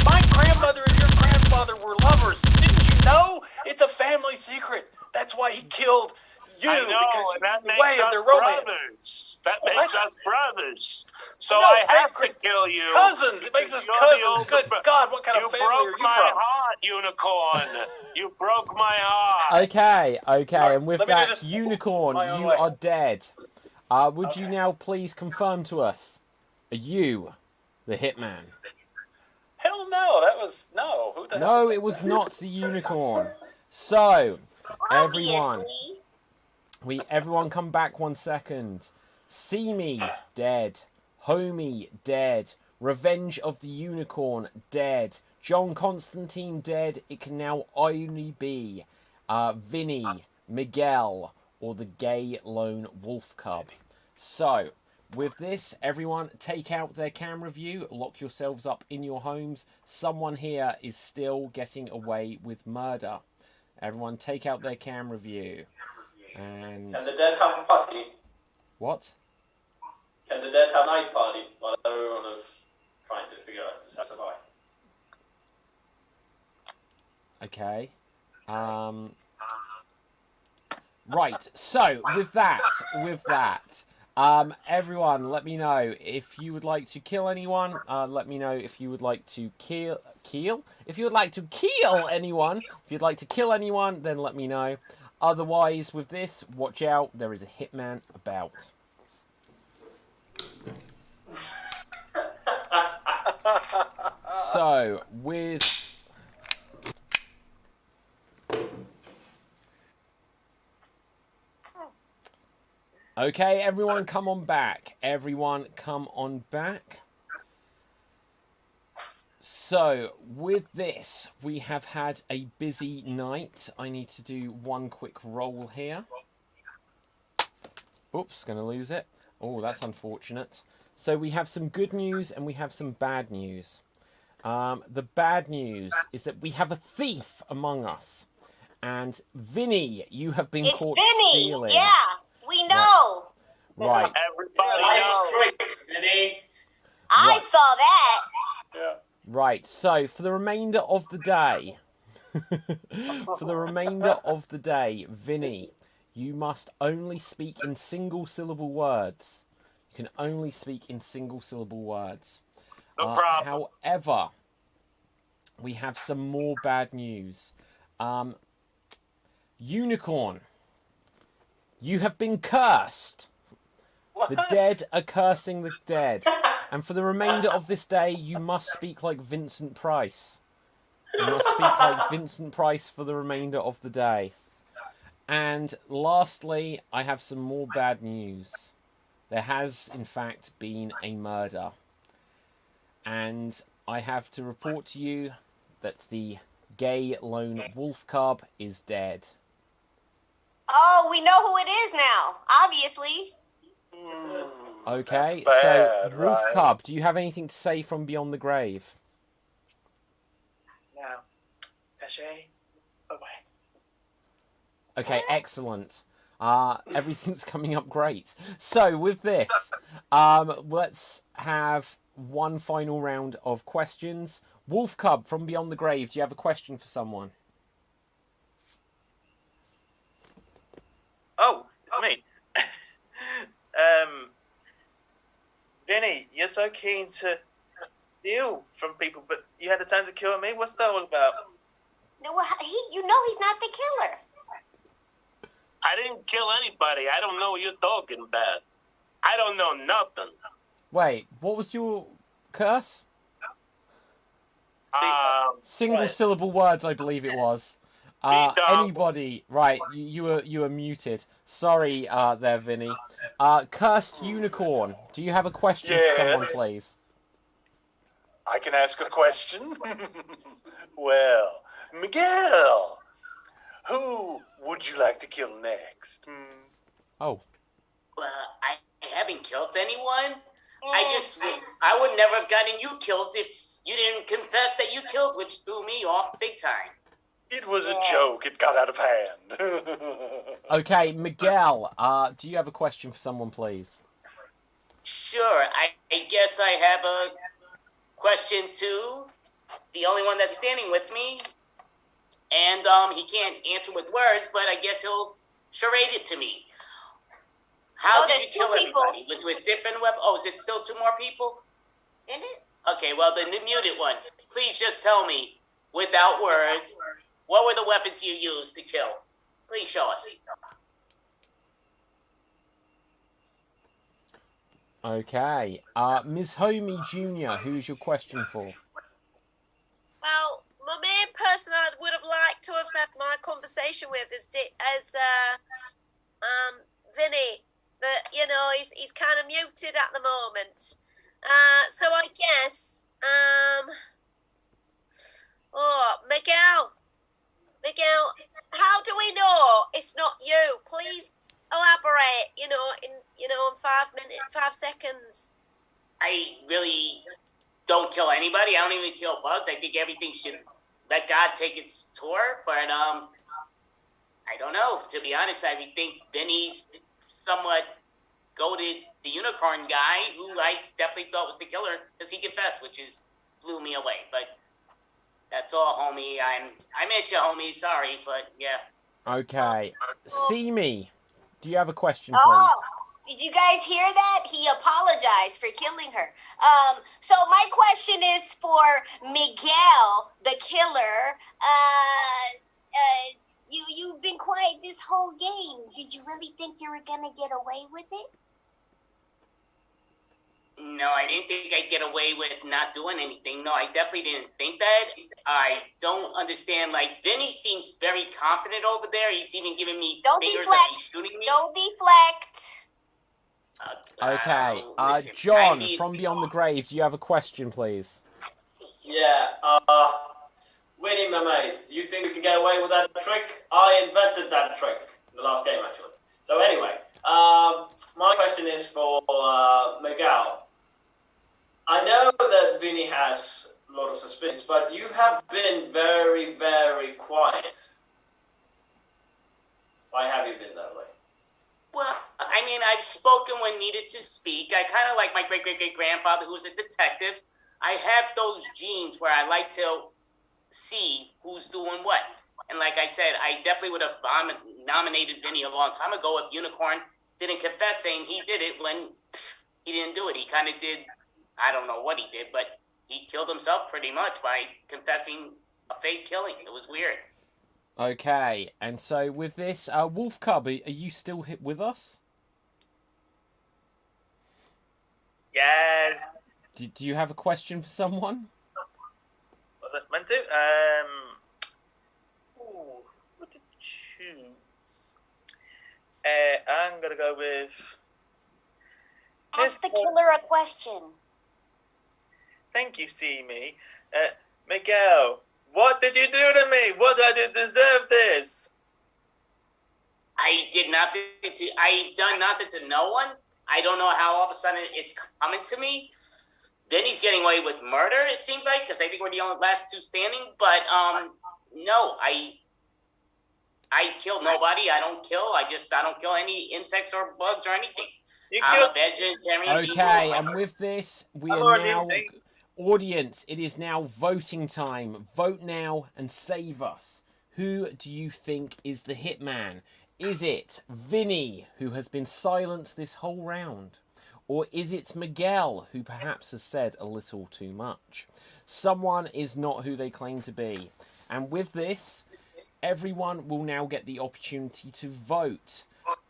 My grandmother and your grandfather were lovers. Didn't you know? It's a family secret. That's why he killed you. I know, because and that you makes way of us their romance. brothers. That makes us brothers. So No, I have great- to kill you. Cousins. It makes us You're the cousins. older Good bro- God, what kind of family are broke you my from? heart, unicorn. You broke my heart. Okay, and with let me do that, this Unicorn, my own you way. are dead. Would you now please confirm to us, are you the hitman? Hell no, that was no. Who the hell? No, it was not the Unicorn. So, everyone, Obviously. everyone come back 1 second. See me, dead. Homie, dead. Revenge of the Unicorn, dead. John Constantine, dead. It can now only be Vinny, Miguel, or the Gay Lone Wolf Cub. So, with this, everyone take out their camera view, lock yourselves up in your homes. Someone here is still getting away with murder. Everyone take out their camera view. And Can the dead have a party? what? Can the dead have a night party while everyone is trying to figure out how to survive? Okay. Right, so with that, everyone, let me know if you would like to kill anyone. Let me know if you would like to kill. If you would like to kill anyone, if you'd like to kill anyone, then let me know. Otherwise, with this, watch out. There is a hitman about. So with. Okay, everyone come on back. Everyone come on back. So, with this, we have had a busy night. I need to do one quick roll here. Oops, going to lose it. Oh, that's unfortunate. So, we have some good news and we have some bad news. The bad news is that we have a thief among us. And Vinny, you have been caught stealing. Yeah. We know. Right. Everybody Nice trick, Vinny. I saw that. Yeah. Right. So for the remainder of the day, Vinny, you must only speak in single-syllable words. You can only speak in single-syllable words. No problem. However, we have some more bad news. Unicorn. You have been cursed. What? The dead are cursing the dead. And for the remainder of this day, you must speak like Vincent Price. You must speak like Vincent Price for the remainder of the day. And lastly, I have some more bad news. There has, in fact, been a murder. And I have to report to you that the gay lone wolf cub is dead. Oh, we know who it is now, obviously. Okay, That's so bad, Wolf right? Cub, do you have anything to say from beyond the grave? No. Sashay away. Okay, excellent. Everything's coming up great. So with this, let's have one final round of questions. Wolf Cub from beyond the grave, do you have a question for someone? Oh, it's me. Vinny, you're so keen to steal from people, but you had the time to kill me. What's that all about? No, you know he's not the killer. I didn't kill anybody. I don't know what you're talking about. I don't know nothing. Wait, what was your curse? Single syllable words, I believe it was. Anybody? Right, you were muted. Sorry, there, Vinny. Cursed unicorn. Do you have a question for someone, Yes. please? I can ask a question. Well, Miguel, who would you like to kill next? Oh, I haven't killed anyone. I would never have gotten you killed if you didn't confess that you killed, which threw me off big time. It was a joke. It got out of hand. okay, Miguel. Do you have a question for someone, please? Sure, I guess I have a question too. The only one that's standing with me, and he can't answer with words, but I guess he'll charade it to me. How did you kill everybody? Was it with different weapons? Oh, is it still two more people? Isn't it? Okay, well, the muted one. Please just tell me, without words, what were the weapons you used to kill? Please show us. Okay. Ms. Homie Jr., who's your question for? Well, my main person I would have liked to have had my conversation with is Vinny, but you know he's kind of muted at the moment. So I guess Miguel, how do we know it's not you? Please elaborate. You know, in you know, in 5 seconds. I really don't kill anybody. I don't even kill bugs. I think everything should let God take its tour. But I don't know. To be honest, I think Vinny's somewhat goated the unicorn guy, who I definitely thought was the killer because he confessed, which blew me away. But that's all, homie. I miss you, homie. Sorry, but yeah. Okay. See me. Do you have a question, please? Oh, did you guys hear that? He apologized for killing her. So my question is for Miguel, the killer. You've been quiet this whole game. Did you really think you were gonna get away with it? No, I didn't think I'd get away with not doing anything. No, I definitely didn't think that. I don't understand. Like, Vinny seems very confident over there. He's even giving me fingers that he's shooting me. Don't deflect. Okay. Listen, John, from Beyond the Grave, do you have a question, please? Yeah, Winnie, my mate, you think you can get away with that trick? I invented that trick in the last game, actually. So anyway, my question is for Miguel. I know that Vinny has a lot of suspicions, but you have been very, very quiet. Why have you been that way? Well, I mean, I've spoken when needed to speak. I kind of like my great-great-great-grandfather, who was a detective. I have those genes where I like to see who's doing what. And like I said, I definitely would have nominated Vinny a long time ago if Unicorn didn't confess saying he did it when he didn't do it. He kind of did, I don't know what he did, but he killed himself pretty much by confessing a fake killing. It was weird. Okay, and so with this, Wolf Cub, are you still with us? Yes. Do you have a question for someone? What was I meant to? What to choose? I'm gonna go with. Ask the killer a question. Thank you, See Me. Miguel, what did you do to me? What did I do to deserve this? I did nothing to. I've done nothing to no one. I don't know how all of a sudden it's coming to me. Then he's getting away with murder. It seems like, because I think we're the only last two standing. But no, I killed nobody. I don't kill. I don't kill any insects or bugs or anything. I'm a vegetarian. Okay, and with this, we are now. Audience, it is now voting time. Vote now and save us. Who do you think is the hitman? Is it Vinny, who has been silent this whole round? Or is it Miguel, who perhaps has said a little too much? Someone is not who they claim to be. And with this, everyone will now get the opportunity to vote.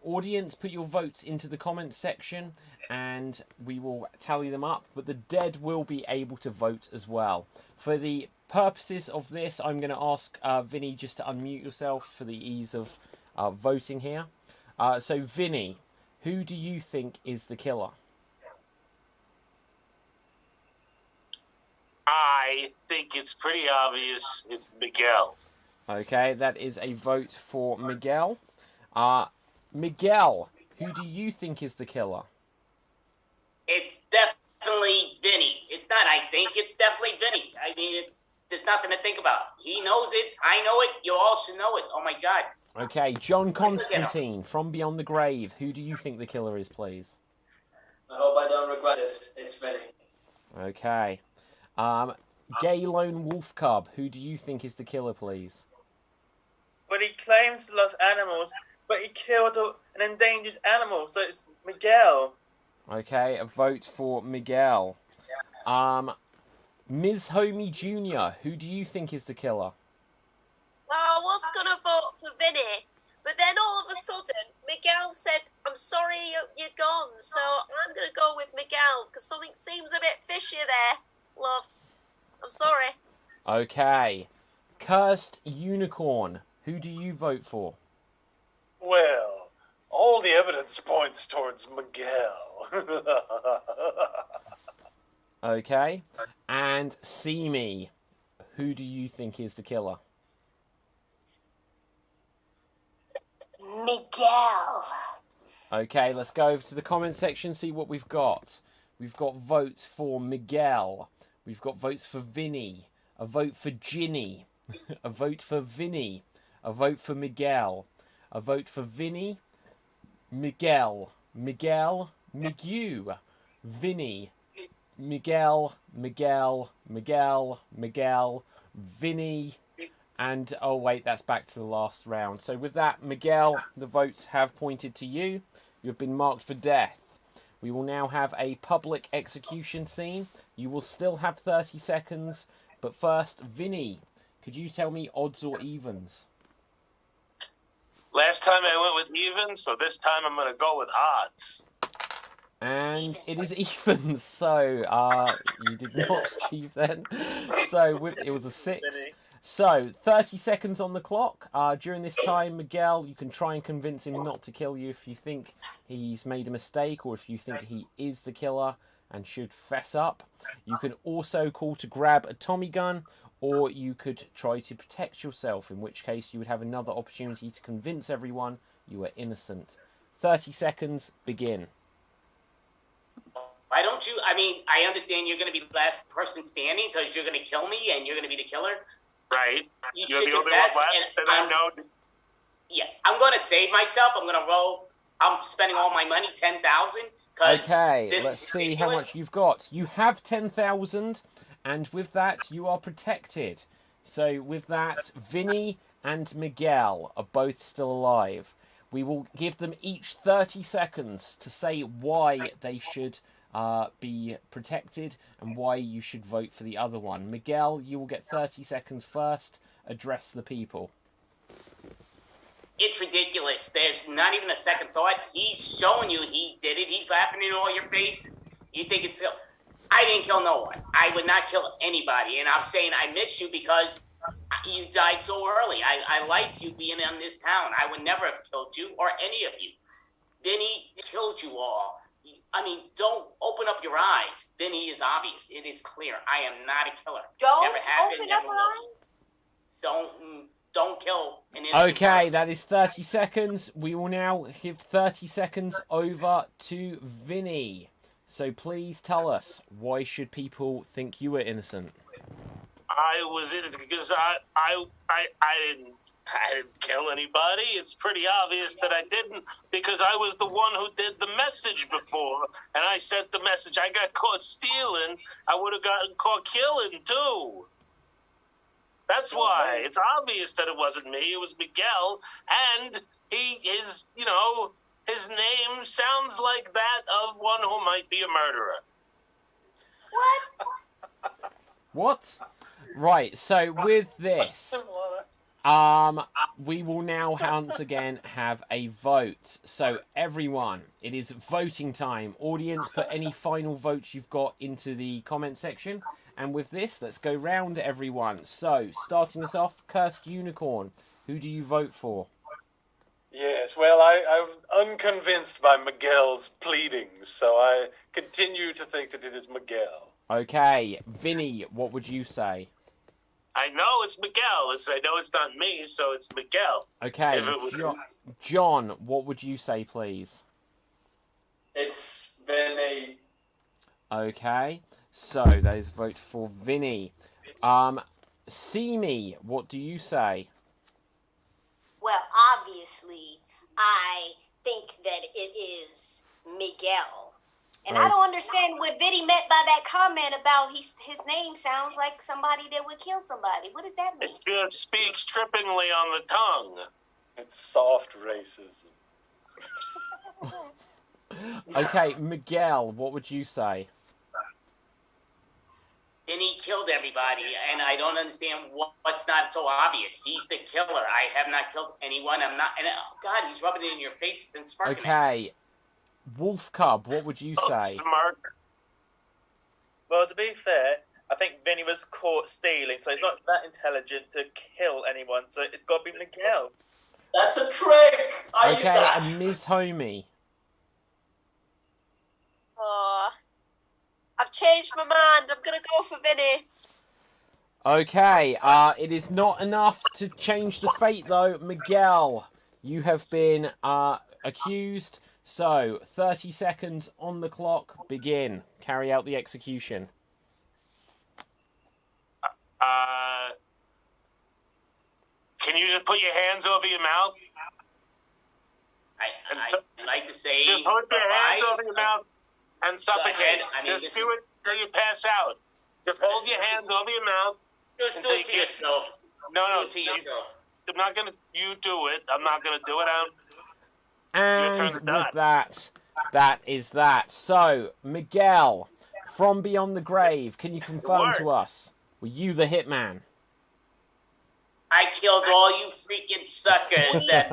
Audience, put your votes into the comments section and we will tally them up, but the dead will be able to vote as well. For the purposes of this, I'm going to ask Vinny just to unmute yourself for the ease of voting here. So Vinny, who do you think is the killer? I think it's pretty obvious it's Miguel. Okay, that is a vote for Miguel. Miguel, who do you think is the killer? It's definitely Vinny. It's not, I think, it's definitely Vinny. I mean, there's nothing to think about. He knows it. I know it. You all should know it. Oh, my God. Okay, John Constantine, from Beyond the Grave. Who do you think the killer is, please? I hope I don't regret this. It's Vinny. Okay. Gay Lone Wolf Cub, who do you think is the killer, please? But he claims to love animals, but he killed an endangered animal, so it's Miguel. Okay, a vote for Miguel. Ms. Homie Jr., who do you think is the killer? Well, I was going to vote for Vinny, but then all of a sudden, Miguel said, I'm sorry you're gone, so I'm going to go with Miguel, because something seems a bit fishy there, love. I'm sorry. Okay. Cursed Unicorn, who do you vote for? Well, all the evidence points towards Miguel. Okay. And See Me, who do you think is the killer? Miguel. Okay, let's go over to the comment section, see what we've got. We've got votes for Miguel. We've got votes for Vinny. A vote for Ginny. A vote for Vinny. A vote for Miguel. A vote for Vinny. Miguel. Miguel. Miguel. Vinny. Miguel. Miguel. Miguel. Miguel. Vinny. And, oh wait, that's back to the last round. So with that, Miguel, the votes have pointed to you. You have been marked for death. We will now have a public execution scene. You will still have 30 seconds. But first, Vinny, could you tell me odds or evens? Last time I went with even, so this time I'm going to go with odds. And it is evens, so you did not achieve then. So it was a 6. So 30 seconds on the clock. During this time, Miguel, you can try and convince him not to kill you if you think he's made a mistake or if you think he is the killer and should fess up. You can also call to grab a Tommy gun, or you could try to protect yourself, in which case you would have another opportunity to convince everyone you are innocent. 30 seconds, begin. Why don't you, I understand you're going to be the last person standing because you're going to kill me and you're going to be the killer. Right. You You're should the only one confess, left, and I know. Yeah, I'm going to save myself. I'm going to roll. I'm spending all my money, 10,000. Okay, let's see how much you've got. You have 10,000, and with that, you are protected. So with that, Vinny and Miguel are both still alive. We will give them each 30 seconds to say why they should be protected and why you should vote for the other one. Miguel, you will get 30 seconds first. Address the people. It's ridiculous. There's not even a second thought. He's showing you he did it. He's laughing in all your faces. You think it's... I didn't kill no one. I would not kill anybody. And I'm saying I miss you because you died so early. I liked you being in this town. I would never have killed you or any of you. Vinny killed you all. Don't open up your eyes. Vinny is obvious. It is clear. I am not a killer. Never happened, Open never up your eyes. Don't kill an innocent Okay, person. that is 30 seconds. We will now give 30 seconds over to Vinny. So please tell us, why should people think you were innocent? I was innocent because I didn't kill anybody. It's pretty obvious that I didn't because I was the one who did the message before, and I sent the message. I got caught stealing. I would have gotten caught killing too. That's why it's obvious that it wasn't me. It was Miguel, and his name sounds like that of one who might be a murderer. What? Right, so with this, we will now once again have a vote. So everyone, it is voting time. Audience, put any final votes you've got into the comment section. And with this, let's go round everyone. So, starting us off, Cursed Unicorn, who do you vote for? Yes, well, I'm unconvinced by Miguel's pleadings, so I continue to think that it is Miguel. Okay, Vinny, what would you say? I know it's Miguel. I know it's not me, so it's Miguel. Okay, If it was John, what would you say, please? It's Vinny. Okay, so that is a vote for Vinny. Simi, what do you say? Well, obviously, I think that it is Miguel. And I don't understand what Vinny meant by that comment about his name sounds like somebody that would kill somebody. What does that mean? It just speaks trippingly on the tongue. It's soft racism. Okay, Miguel, what would you say? Vinny killed everybody, and I don't understand what's not so obvious. He's the killer. I have not killed anyone. I'm not. And God, he's rubbing it in your faces and smirking. Okay, Wolf Cub, what would you say? Smart. Well, to be fair, I think Vinny was caught stealing, so he's not that intelligent to kill anyone. So it's got to be Miguel. That's a trick. I used Okay, that. and Ms. Homie. Oh, I've changed my mind. I'm going to go for Vinny. Okay, it is not enough to change the fate, though. Miguel, you have been accused. So, 30 seconds on the clock. Begin. Carry out the execution. Can you just put your hands over your mouth? I like to say... Just put your hands over your mouth and suffocate. Just do it till you pass out. Just hold your hands over your mouth. Just do it to yourself. No. Do it to yourself. I'm not going to... You do it. I'm not going to do it. And with that is that. So, Miguel, from beyond the grave, can you confirm to us, were you the hitman? I killed all you freaking suckers that...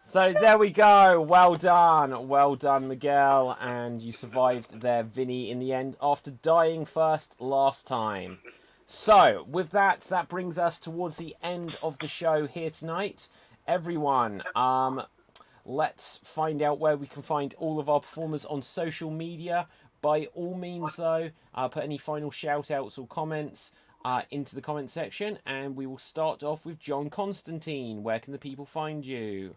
So there we go. Well done, Miguel, and you survived there, Vinny, in the end after dying first last time. So with that brings us towards the end of the show here tonight. Everyone, let's find out where we can find all of our performers on social media. By all means, though, put any final shout-outs or comments into the comment section, and we will start off with John Constantine. Where can the people find you?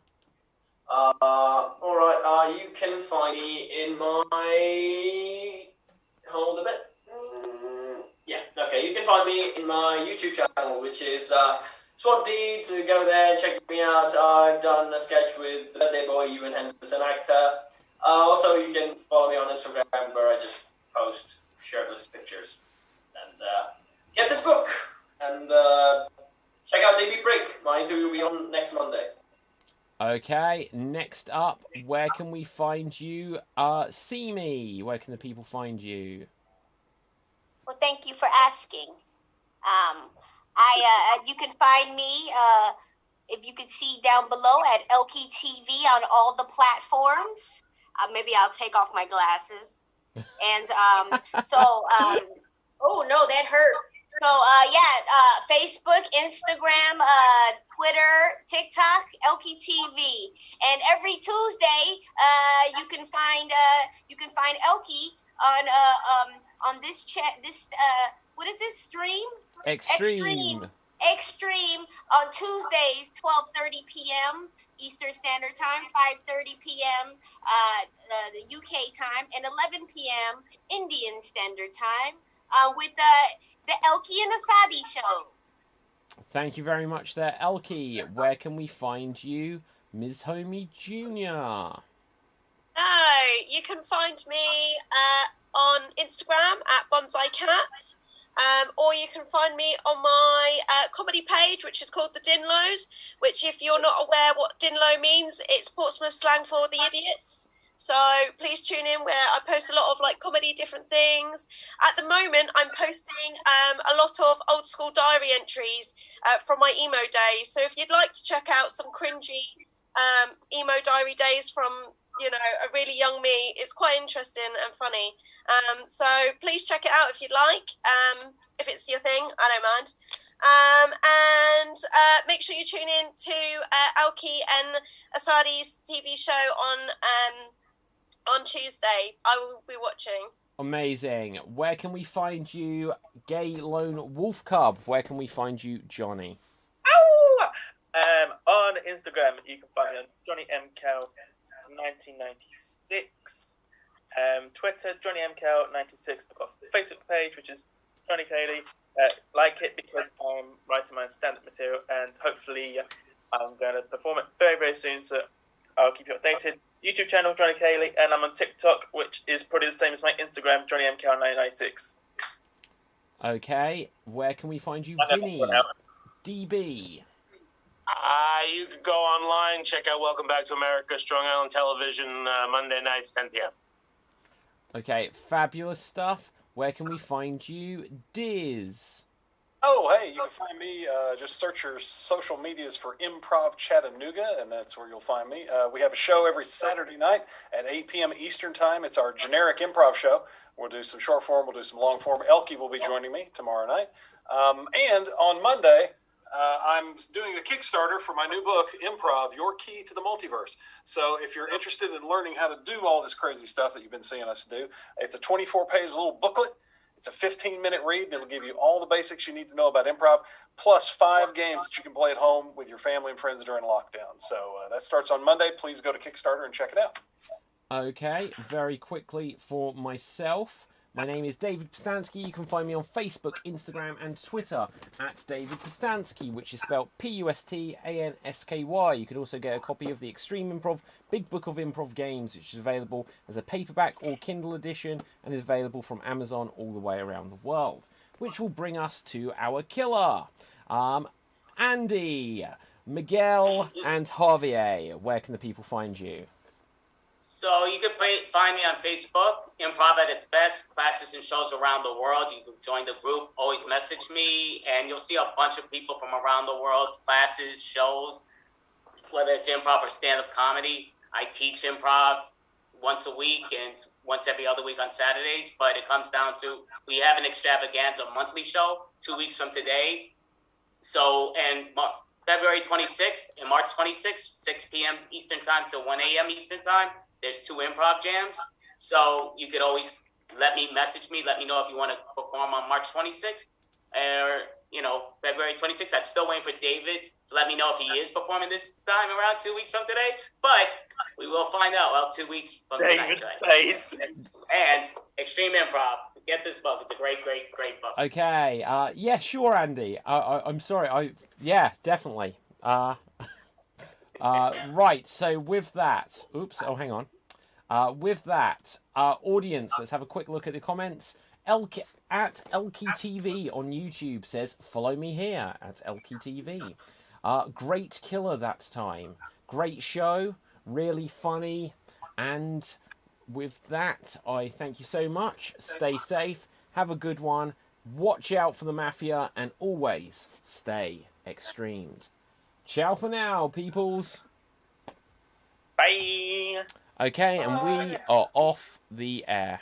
Alright, you can find me in my... Hold a bit. You can find me in my YouTube channel, which is SWAT Deeds. So go there and check me out. I've done a sketch with the birthday boy, Ewan Henderson actor. Also, you can follow me on Instagram, where I just post shirtless pictures. And get this book, and check out DB Freak. My interview will be on next Monday. Okay, next up, where can we find you? See me. Where can the people find you? Well, thank you for asking. You can find me, if you can see down below, at Elkie TV on all the platforms. Maybe I'll take off my glasses. And oh no, that hurt. So Facebook, Instagram, Twitter, TikTok, Elkie TV, and every Tuesday you can find Elkie on this chat. What is this stream? Extreme on Tuesdays, 12:30 p.m. Eastern Standard Time, 5:30 p.m. The UK time, and 11 p.m. Indian Standard Time with the Elkie and Asadi show. Thank you very much there, Elkie. Where can we find you, Ms. Homie Jr.? You can find me on Instagram at Bonsai Cat, or you can find me on my comedy page, which is called The Dinlows, which, if you're not aware what Dinlow means, it's Portsmouth slang for the idiots. So please tune in, where I post a lot of comedy, different things. At the moment, I'm posting a lot of old school diary entries from my emo days. So if you'd like to check out some cringy emo diary days from a really young me, it's quite interesting and funny. So please check it out if you'd like. If it's your thing, I don't mind. And make sure you tune in to Elkie and Asadi's TV show on Tuesday. I will be watching. Amazing. Where can we find you, Gay Lone Wolf Cub? Where can we find you, Johnny? On Instagram, you can find me on Johnny M. Cow 1996. Twitter, Johnny M. Cow 96. I've got a Facebook page, which is Johnny Cayley. Like it, because I'm writing my own stand-up material, and hopefully I'm going to perform it very, very soon. So I'll keep you updated. YouTube channel, Johnny Cayley, and I'm on TikTok, which is probably the same as my Instagram, Johnny M. Cow 996. Okay, where can we find you, Vinny? DB. You can go online, check out Welcome Back to America, Strong Island Television, Monday nights, 10 p.m. Okay, fabulous stuff. Where can we find you, Diz? Oh, hey, you can find me, just search your social medias for Improv Chattanooga, and that's where you'll find me. We have a show every Saturday night at 8 p.m. Eastern Time. It's our generic improv show. We'll do some short form, we'll do some long form. Elkie will be joining me tomorrow night. And on Monday, I'm doing a Kickstarter for my new book, Improv, Your Key to the Multiverse. So if you're interested in learning how to do all this crazy stuff that you've been seeing us do, it's a 24-page little booklet. It's a 15-minute read, and it'll give you all the basics you need to know about improv, plus 5 games that you can play at home with your family and friends during lockdown. So that starts on Monday. Please go to Kickstarter and check it out. Okay, very quickly for myself. My name is David Postansky. You can find me on Facebook, Instagram, and Twitter at David Postansky, which is spelled Pustansky. You can also get a copy of the Extreme Improv Big Book of Improv Games, which is available as a paperback or Kindle edition and is available from Amazon all the way around the world. Which will bring us to our killer. Andy, Miguel, and Javier. Where can the people find you? So you can find me on Facebook, Improv at its best, classes and shows around the world. You can join the group, always message me, and you'll see a bunch of people from around the world, classes, shows, whether it's improv or stand-up comedy. I teach improv once a week and once every other week on Saturdays, but it comes down to, we have an extravaganza monthly show 2 weeks from today. So, and February 26th and March 26th, 6 p.m. Eastern Time to 1 a.m. Eastern Time. There's 2 improv jams. So you could always message me, let me know if you want to perform on March 26th or, February 26th. I'm still waiting for David to let me know if he is performing this time around 2 weeks from today. But we will find out, 2 weeks from tonight. Face. And Extreme Improv. Get this book. It's a great, great, great book. Okay. Yeah, sure, Andy. I'm sorry. Yeah, definitely. Right. So with that, hang on. With that, audience, let's have a quick look at the comments. At LKTV on YouTube says, follow me here at LKTV. Great killer that time. Great show. Really funny. And with that, I thank you so much. Stay safe. Have a good one. Watch out for the Mafia. And always stay extremed. Ciao for now, peoples. Bye. Okay, and we are off the air.